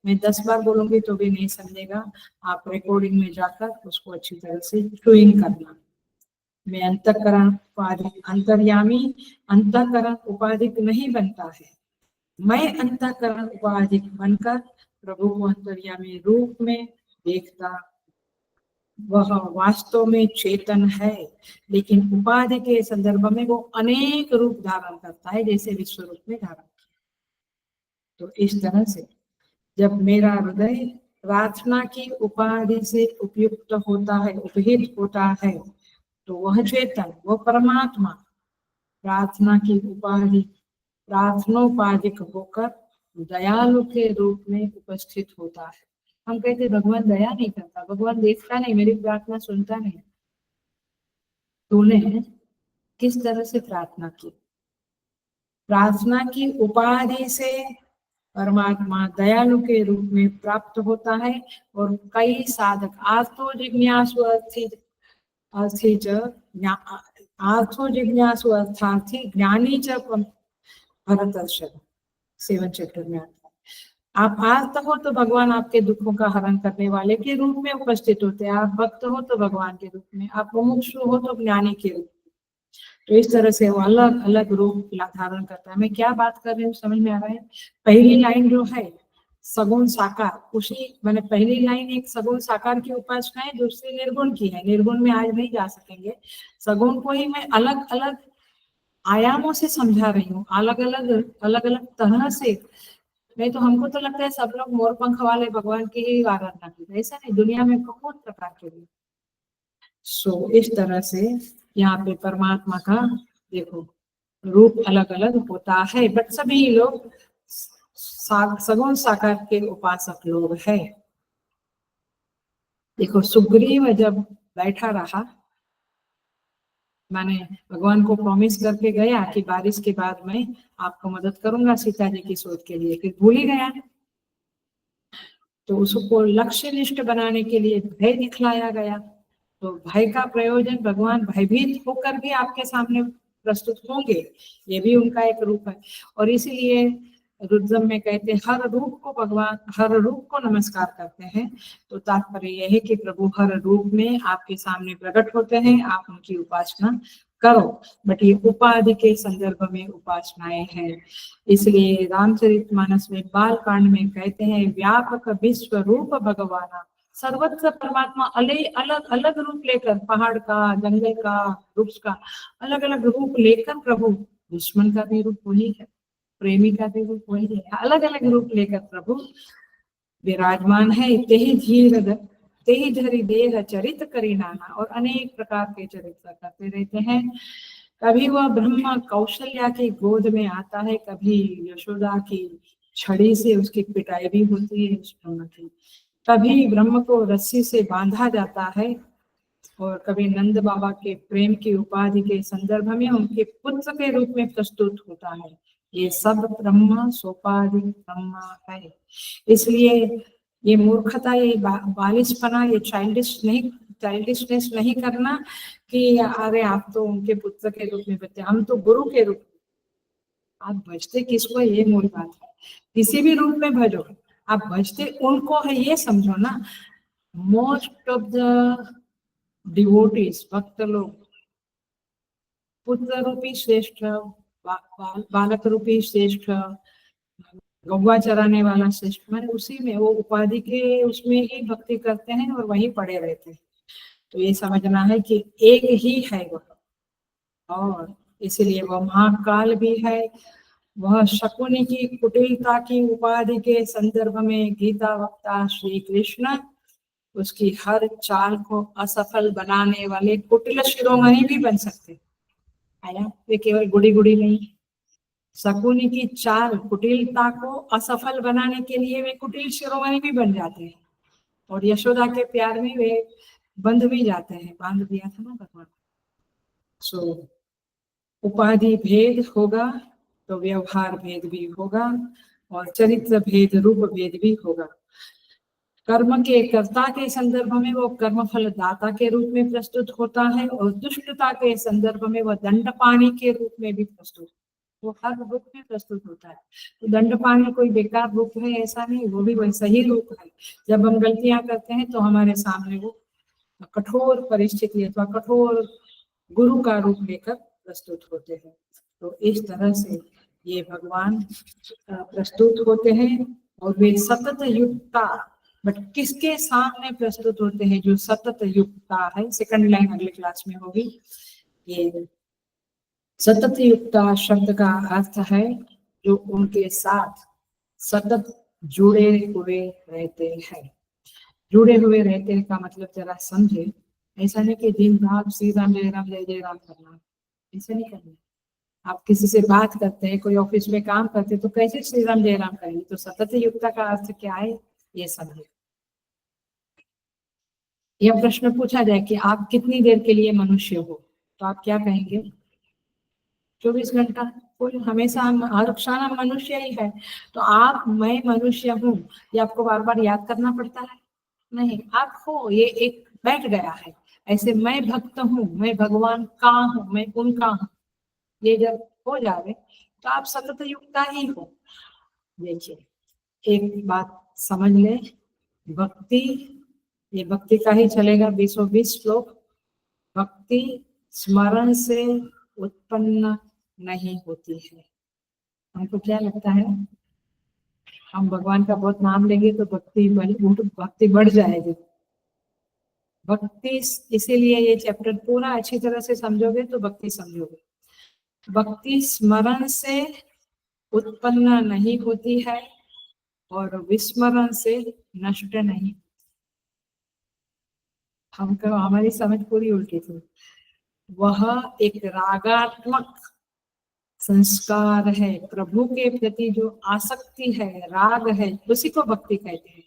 मैं 10 बार बोलूंगी तो भी नहीं समझेगा। आप रिकॉर्डिंग में जाकर उसको अच्छी तरह से ट्यूनिंग करना। मैं अंतःकरण उपाधिक, अंतर्यामी अंतःकरण उपाधिक नहीं बनता है, मैं अंतःकरण उपाधिक बनकर प्रभु को अंतर्यामी रूप में देखता। वह वास्तव में चेतन है, लेकिन उपाधि के संदर्भ में वो अनेक रूप धारण करता है, जैसे विश्व रूप में धारण किया। तो इस तरह से जब मेरा हृदय प्रार्थना की उपाधि से उपयुक्त होता है, उपहित होता है, तो वह चेतन, वो परमात्मा प्रार्थना की उपाधि, प्रार्थनोपाधिक होकर दयालु के रूप में उपस्थित होता है। हम कहते भगवान दया नहीं करता, भगवान देखता नहीं, मेरी प्रार्थना सुनता नहीं। तूने किस तरह से प्रार्थना की? प्रार्थना की उपाधि से परमात्मा दयालु के रूप में प्राप्त होता है। और कई साधक आर्थो जिज्ञासु आर्थो जिज्ञासु अर्थार्थी ज्ञानी च भरतर्षभ 7 चैप्टर में आता है। आप आर्त हो तो भगवान आपके दुखों का हरण करने वाले के रूप में उपस्थित होते हैं, आप भक्त हो तो भगवान के रूप में, आप मुमुक्षु हो तो ज्ञानी के रूप में। तो इस तरह से वो अलग अलग रूप धारण करता है। मैं क्या बात कर रही हूँ समझ में आ रहा है? पहली लाइन जो है सगुण साकार, उसी मैंने पहली लाइन एक सगुण साकार की उपासना है, दूसरी निर्गुण की है। निर्गुण में आज नहीं जा सकेंगे, सगुण को ही मैं अलग अलग आयामों से समझा रही हूँ, अलग अलग तरह से। नहीं तो हमको तो लगता है सब लोग मोर पंख वाले भगवान की ही आराधना करते हैं, ऐसा नहीं, दुनिया में बहुत प्रकार के लोग। सो इस तरह से यहाँ पे परमात्मा का देखो रूप अलग अलग होता है, बट सभी लोग सगुण साकार के उपासक लोग हैं। देखो सुग्रीव जब बैठा रहा, माने भगवान को प्रॉमिस करके गया कि बारिश के बाद मैं आपको मदद करूंगा सीता जी की शोध के लिए, फिर भूल ही गया। तो उसको लक्ष्य निष्ठ बनाने के लिए भय दिखलाया गया। तो भय का प्रयोजन, भगवान भयभीत होकर भी आपके सामने प्रस्तुत होंगे, ये भी उनका एक रूप है। और इसीलिए रुद्रम में कहते हैं हर रूप को भगवान, हर रूप को नमस्कार करते हैं। तो तात्पर्य यह है कि प्रभु हर रूप में आपके सामने प्रकट होते हैं, आप उनकी उपासना करो। बट ये उपाधि के संदर्भ में उपासनाएं हैं। इसलिए रामचरितमानस में बाल कांड में कहते हैं व्यापक विश्व रूप भगवाना सर्वत्र परमात्मा अलग अलग रूप लेकर, पहाड़ का, जंगल का, वृक्ष का, अलग अलग रूप लेकर प्रभु, दुश्मन का भी रूप वही है, प्रेमी का भी रूप वही है, अलग अलग रूप लेकर प्रभु विराजमान है। तेहि धरि देह चरित करी नाना, और अनेक प्रकार के चरित्र करते रहते हैं। कभी वह ब्रह्म कौशल्या की गोद में आता है, कभी यशोदा की छड़ी से उसकी पिटाई भी होती है ब्रह्म की, कभी ब्रह्म को रस्सी से बांधा जाता है, और कभी नंद बाबा के प्रेम की उपाधि के संदर्भ में उनके पुत्र के रूप में प्रस्तुत होता है। ये सब ब्रह्म सोपाधि ब्रह्म है। इसलिए ये मूर्खता, ये बालिशपना, ये चाइल्डिशनेस नहीं करना कि अरे आप तो उनके पुत्र के रूप में बचे, हम तो गुरु के रूप में। आप भजते किसको, ये मूल बात है। किसी भी रूप में भजो, आप भजते उनको है, ये समझो ना। मोस्ट ऑफ द डिवोटीज, भक्त लोग, पुत्र रूपी श्रेष्ठ, बालक रूपी श्रेष्ठ, गौवा चराने वाला श्रेष्ठ, मैंने उसी में वो उपाधि के उसमें ही भक्ति करते हैं और वहीं पड़े रहते हैं। तो ये समझना है कि एक ही है वह, और इसलिए वह महाकाल भी है। वह शकुनी की कुटिलता की उपाधि के संदर्भ में गीता वक्ता श्री कृष्ण उसकी हर चाल को असफल बनाने वाले कुटिल शिरोमणि भी बन सकते आया। वे केवल गुड़ी गुड़ी नहीं, शकुनी की चाल कुटिलता को असफल बनाने के लिए वे कुटिल शिरोमणि भी बन जाते हैं, और यशोदा के प्यार में वे बंध भी जाते हैं, बांध दिया था ना भगवान। सो उपाधि भेद होगा तो व्यवहार भेद भी होगा, और चरित्र भेद रूप भेद भी होगा। कर्म के कर्ता के संदर्भ में वो कर्म फल दाता के रूप में प्रस्तुत होता है, और दुष्टता के संदर्भ में वह दंडपाणी के रूप में भी प्रस्तुत, वो हर रूप में प्रस्तुत होता है। तो दंडपाणी कोई बेकार रूप है ऐसा नहीं, वो भी वैसा ही रूप है। जब हम गलतियां करते हैं तो हमारे सामने वो कठोर परिस्थिति अथवा कठोर गुरु का रूप लेकर प्रस्तुत होते हैं। तो इस तरह से ये भगवान प्रस्तुत होते हैं, और वे सतत युक्ता, बट किसके सामने प्रस्तुत होते हैं? जो सतत युक्ता है, सेकंड लाइन अगले क्लास में होगी। ये सतत युक्ता शब्द का अर्थ है जो उनके साथ सतत जुड़े हुए रहते हैं। जुड़े हुए रहते हैं का मतलब जरा समझे। ऐसा नहीं कि दिन रात श्री राम जय राम जय जय राम करना, ऐसा नहीं करना। आप किसी से बात करते हैं, कोई ऑफिस में काम करते हैं, तो कैसे श्री राम जय राम करेंगे? तो सतत युक्ता का अर्थ क्या है ये समझे। यह प्रश्न पूछा जाए कि आप कितनी देर के लिए मनुष्य हो, तो आप क्या कहेंगे? 24 घंटा। कोई हमेशा, हर क्षण हम मनुष्य ही है। तो आप, मैं मनुष्य हूँ, ये आपको बार बार याद करना पड़ता है? नहीं, आप हो, ये एक बैठ गया है। ऐसे मैं भक्त हूँ, मैं भगवान का हूँ, मैं उनका हूँ, ये जब हो जाए तो आप सतत युक्ता ही हो। देखिए, एक बात समझ ले, भक्ति, ये भक्ति का ही चलेगा 20 श्लोक। भक्ति स्मरण से उत्पन्न नहीं होती है। हमको क्या लगता है, हम भगवान का बहुत नाम लेंगे तो भक्ति बढ़ जाएगी। भक्ति, इसीलिए ये चैप्टर पूरा अच्छी तरह से समझोगे तो भक्ति समझोगे। भक्ति स्मरण से उत्पन्न नहीं होती है, और विस्मरण से नष्ट नहीं। हमको, हमारी समझ पूरी उल्टी थी। वह एक रागात्मक संस्कार है, प्रभु के प्रति जो आसक्ति है, राग है, उसी को भक्ति कहते हैं।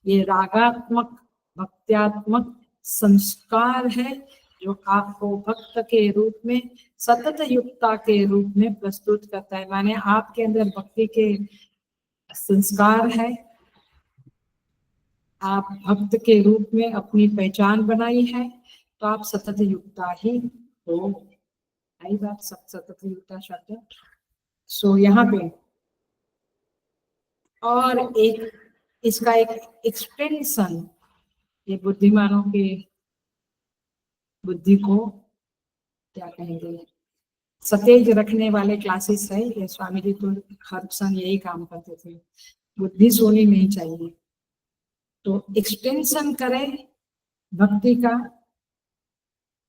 ये रागात्मक भक्त्यात्मक संस्कार है जो आपको भक्त के रूप में, सतत युक्ता के रूप में प्रस्तुत करता है। माने आपके अंदर भक्ति के संस्कार है, आप भक्त के रूप में अपनी पहचान बनाई है, तो आप सतत युक्ता ही हो। आई बात, सतत युक्ता शब्द। सो यहाँ पे और एक, इसका एक एक्सटेंशन, ये बुद्धिमानों के बुद्धि को क्या कहेंगे, सतेज रखने वाले क्लासेस है। ये स्वामी जी तो हर क्षण यही काम करते थे, बुद्धि सोनी नहीं चाहिए। तो एक्सटेंशन करें भक्ति का।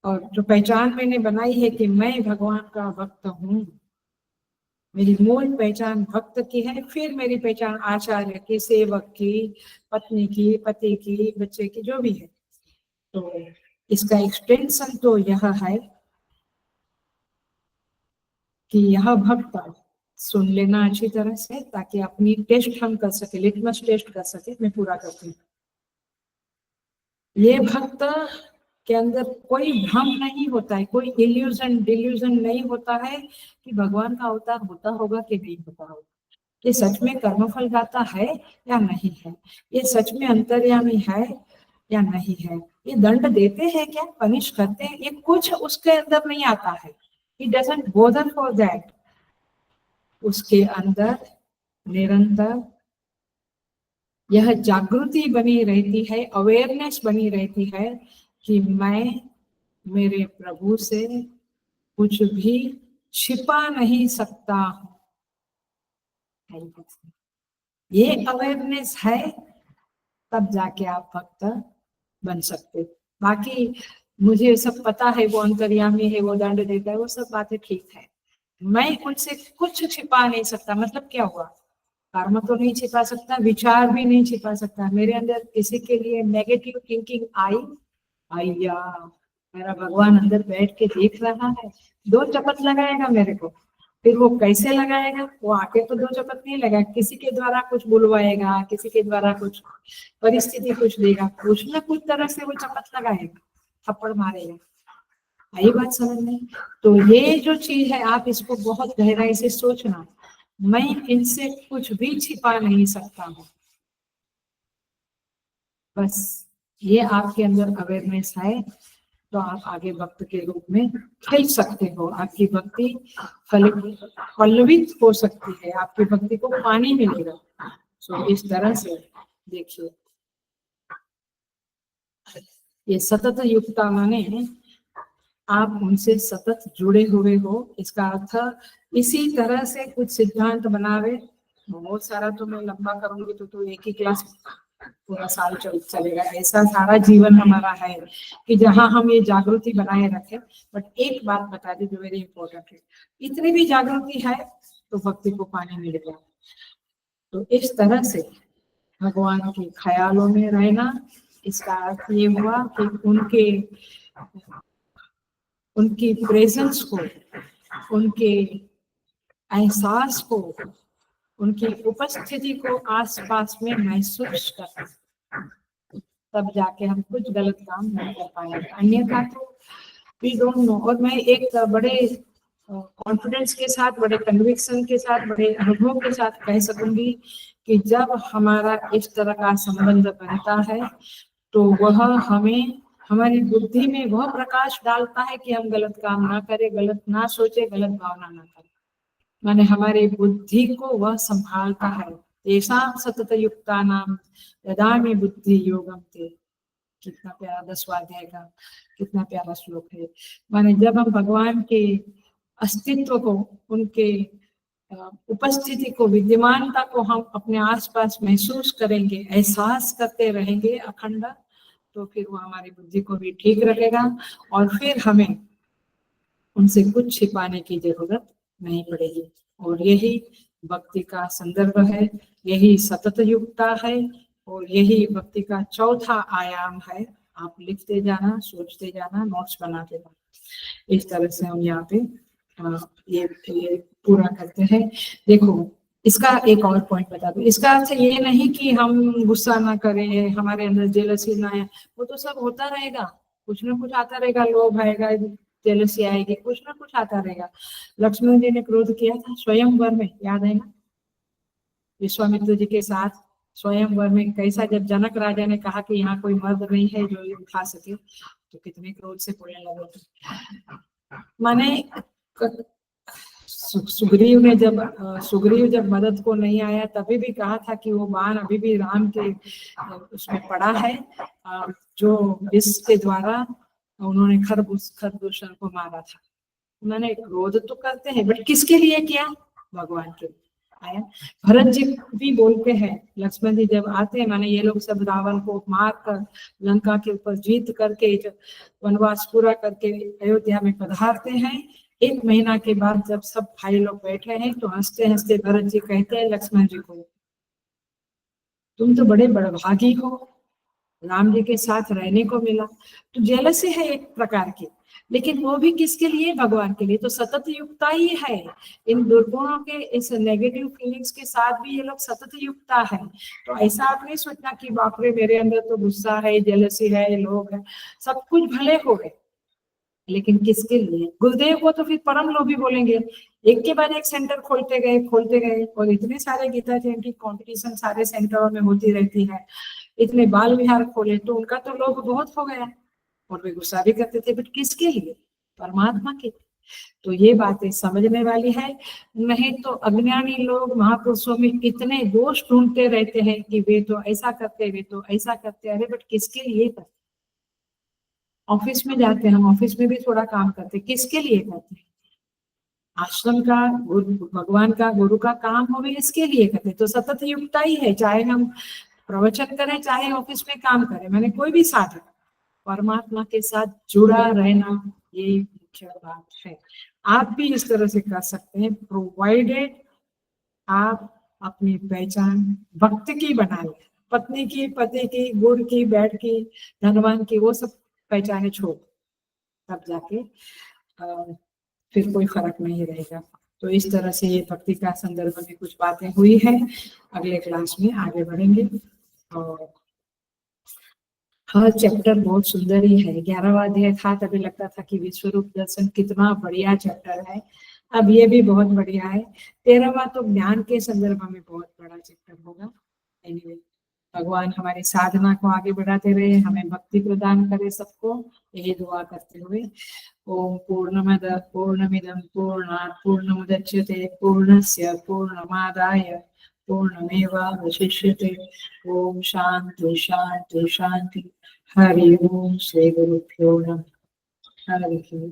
और जो पहचान मैंने बनाई है कि मैं भगवान का भक्त हूँ, मेरी मूल पहचान भक्त की है, फिर मेरी पहचान आचार्य की, सेवक की, पत्नी की, पति की, बच्चे की, जो भी है। तो इसका एक्सटेंशन तो यह है कि यह भक्त सुन लेना अच्छी तरह से, ताकि अपनी टेस्ट हम कर सके, लिटमस टेस्ट कर सके। मैं पूरा करती हूँ। ये भक्त के अंदर कोई भ्रम नहीं होता है, कोई इल्यूजन डिल्यूजन नहीं होता है कि भगवान का अवतार होता होगा कि नहीं होता होगा, ये सच में कर्मफल दाता है या नहीं है, ये सच में अंतर्यामी है या नहीं है, ये दंड देते हैं क्या, पनिश करते हैं, ये कुछ उसके अंदर नहीं आता है। He doesn't bother for that। उसके अंदर निरंतर यह जागृति बनी रहती है, अवेयरनेस बनी रहती है कि मैं मेरे प्रभु से कुछ भी छिपा नहीं सकता हूँ। ये अवेयरनेस है, तब जाके आप भक्त बन सकते। बाकी मुझे सब पता है, वो अंतर्यामी है, वो दंड देता है, वो सब बातें ठीक है, मैं उनसे कुछ छिपा नहीं सकता। मतलब क्या हुआ, कर्म तो नहीं छिपा सकता, विचार भी नहीं छिपा सकता। मेरे अंदर किसी के लिए नेगेटिव थिंकिंग आई, आइया मेरा भगवान अंदर बैठ के देख रहा है, दो चपत लगाएगा मेरे को। फिर वो कैसे लगाएगा, वो आके तो दो चपत नहीं लगाएगा, किसी के द्वारा कुछ बुलवाएगा, किसी के द्वारा कुछ परिस्थिति कुछ देगा, कुछ न कुछ तरह से वो चपत लगाएगा, थप्पड़ मारेगा। यही बात समझ में। तो ये जो चीज है, आप इसको बहुत गहराई से सोचना, मैं इनसे कुछ भी छिपा नहीं सकता हूँ। बस ये आपके अंदर अवेयरनेस है, तो आप आगे भक्त के रूप में खेल सकते हो। आपकी भक्ति फलवित हो सकती है, आपकी भक्ति को पानी मिलेगा। सो इस तरह से देखिए, ये सतत युक्ता माने आप उनसे सतत जुड़े हुए हो। इसका अर्थ इसी तरह से कुछ सिद्धांत बनावे, बहुत सारा तो मैं लंबा करूंगी तो एक ही क्लास पूरा साल चलेगा। ऐसा सारा जीवन हमारा है कि जहां हम ये जागृति बनाए रखें। बट एक बात बता दी जो वेरी इंपॉर्टेंट है, इतनी भी जागृति है तो भक्ति को पानी मिल गया। तो इस तरह से भगवान के ख्यालों में रहना, इसका अर्थ ये हुआ कि उनकी प्रेजेंस को, उनके एहसास को, उनकी उपस्थिति को आसपास में महसूस करना, तब जाके हम कुछ गलत काम नहीं कर पाएंगे, अन्यथा तो वी डोंट नो। और मैं एक बड़े कॉन्फिडेंस के साथ, बड़े कन्विक्शन के साथ, बड़े अनुभव के साथ कह सकूंगी कि जब हमारा इस तरह का संबंध बनता है तो वह हमें, हमारी बुद्धि में वह प्रकाश डालता है कि हम गलत काम ना करें, गलत ना सोचे, गलत भावना ना करें। माने हमारी बुद्धि को वह संभालता है। तेषां सतत युक्ता नाम ददामि बुद्धि योगम ते। कितना प्यारा 10वां अध्याय का कितना प्यारा श्लोक है। माने जब हम भगवान के अस्तित्व को, उनके उपस्थिति को, विद्यमानता को हम अपने आसपास महसूस करेंगे, एहसास करते रहेंगे अखंड, तो फिर वो हमारी बुद्धि को भी ठीक रखेगा और फिर हमें उनसे कुछ छिपाने की जरूरत नहीं पड़ेगी। और यही भक्ति का संदर्भ है, यही सतत युक्ता है और यही भक्ति का चौथा आयाम है। आप लिखते जाना, सोचते जाना, नोट्स बनाते जाना। इस तरह से हम यहाँ पे ये पूरा करते हैं। देखो, इसका एक और पॉइंट बता दो। इसका अर्थ ये नहीं कि हम गुस्सा ना करें, हमारे अंदर जेलसी ना है, वो तो सब होता रहेगा, कुछ ना कुछ आता रहेगा, लोभ आएगा, जेलसी आएगी, कुछ ना कुछ आता रहेगा। लक्ष्मण जी ने क्रोध किया था स्वयंवर में, याद है ना, विश्वामित्र जी के साथ स्वयंवर में कैसा, जब जनक राजा ने कहा कि यहाँ कोई मर्द नहीं है जो ये उठा सके, तो कितने क्रोध से बोलने लगे थे। माने सुग्रीव जब मदद को नहीं आया तभी भी कहा था कि वो बाण अभी भी राम के उसमें पड़ा है, जो इसके द्वारा उन्होंने खरदूषण को मारा था। उन्होंने क्रोध तो करते हैं, बट किसके लिए किया, भगवान के लिए। आया। भरत जी भी बोलते हैं, लक्ष्मण जी जब आते हैं, माने ये लोग सब रावण को मार कर लंका के ऊपर जीत करके जब वनवास पूरा करके अयोध्या में पधारते हैं, 1 महीना के बाद जब सब भाई लोग बैठे हैं तो हंसते हंसते भरत जी कहते हैं लक्ष्मण जी को, तुम तो बड़े बड़भागी हो, राम जी के साथ रहने को मिला। तो जेलसी है एक प्रकार की, लेकिन वो भी किसके लिए? भगवान के लिए। तो सतत युक्ता ही है। इन दुर्गुणों के, इस नेगेटिव फीलिंग्स के साथ भी ये लोग सतत युक्ता है। तो ऐसा आप नहीं सोचना कि बाप रे मेरे अंदर तो गुस्सा है, जेलसी है, लोग है, सब कुछ भले हो गए, लेकिन किसके लिए? गुरुदेव को तो फिर परम लोभी बोलेंगे। एक के बाद एक सेंटर खोलते गए और इतने सारे गीता जयंती कंपटीशन सारे सेंटरों में होती रहती है, इतने बाल विहार खोले, तो उनका तो लोभ बहुत हो गया और वे गुस्सा भी करते थे, बट किसके लिए? परमात्मा के। तो ये बातें समझने वाली है। नहीं तो अज्ञानी लोग महापुरुषों में कितने दोष ढूंढते रहते हैं कि वे तो ऐसा करते, वे तो ऐसा करते, अरे बट किसके लिए करते? ऑफिस में जाते हैं, हम ऑफिस में भी थोड़ा काम करते, किसके लिए करते हैं? आश्रम का, भगवान का, गुरु का काम हो, भी इसके लिए करते। तो सतत युक्ता ही है, चाहे हम प्रवचन करें, चाहे ऑफिस में काम करें, मैंने कोई भी साधन परमात्मा के साथ जुड़ा रहना, ये मुख्य बात है। आप भी इस तरह से कर सकते हैं, प्रोवाइडेड आप अपनी पहचान भक्त की बनाए, पत्नी की, पति की, गुड़ की, बैठ की, धनवान की, वो सब पहचाने छोड़, तब जाके फिर कोई फर्क नहीं रहेगा। तो इस तरह से ये भक्ति का संदर्भ में कुछ बातें हुई है। अगले क्लास में आगे बढ़ेंगे। और हर चैप्टर बहुत सुंदर ही है। 11वां अध्याय था तभी लगता था कि विश्वरूप दर्शन कितना बढ़िया चैप्टर है, अब ये भी बहुत बढ़िया है। 13वां तो ज्ञान के संदर्भ में बहुत बड़ा चैप्टर होगा। एनीवे, भगवान हमारी साधना को आगे बढ़ाते रहे, हमें भक्ति प्रदान करे सबको, यही दुआ करते हुए ओम पूर्णमद पूर्णमिदं पूर्णात् पूर्णमुदच्यते पूर्णस्य पूर्णमादाय पूर्णमेवावशिष्यते। ओम शांति शांति शांति। हरि ओम। श्री गुरुभ्यो नमः। हरि ओम।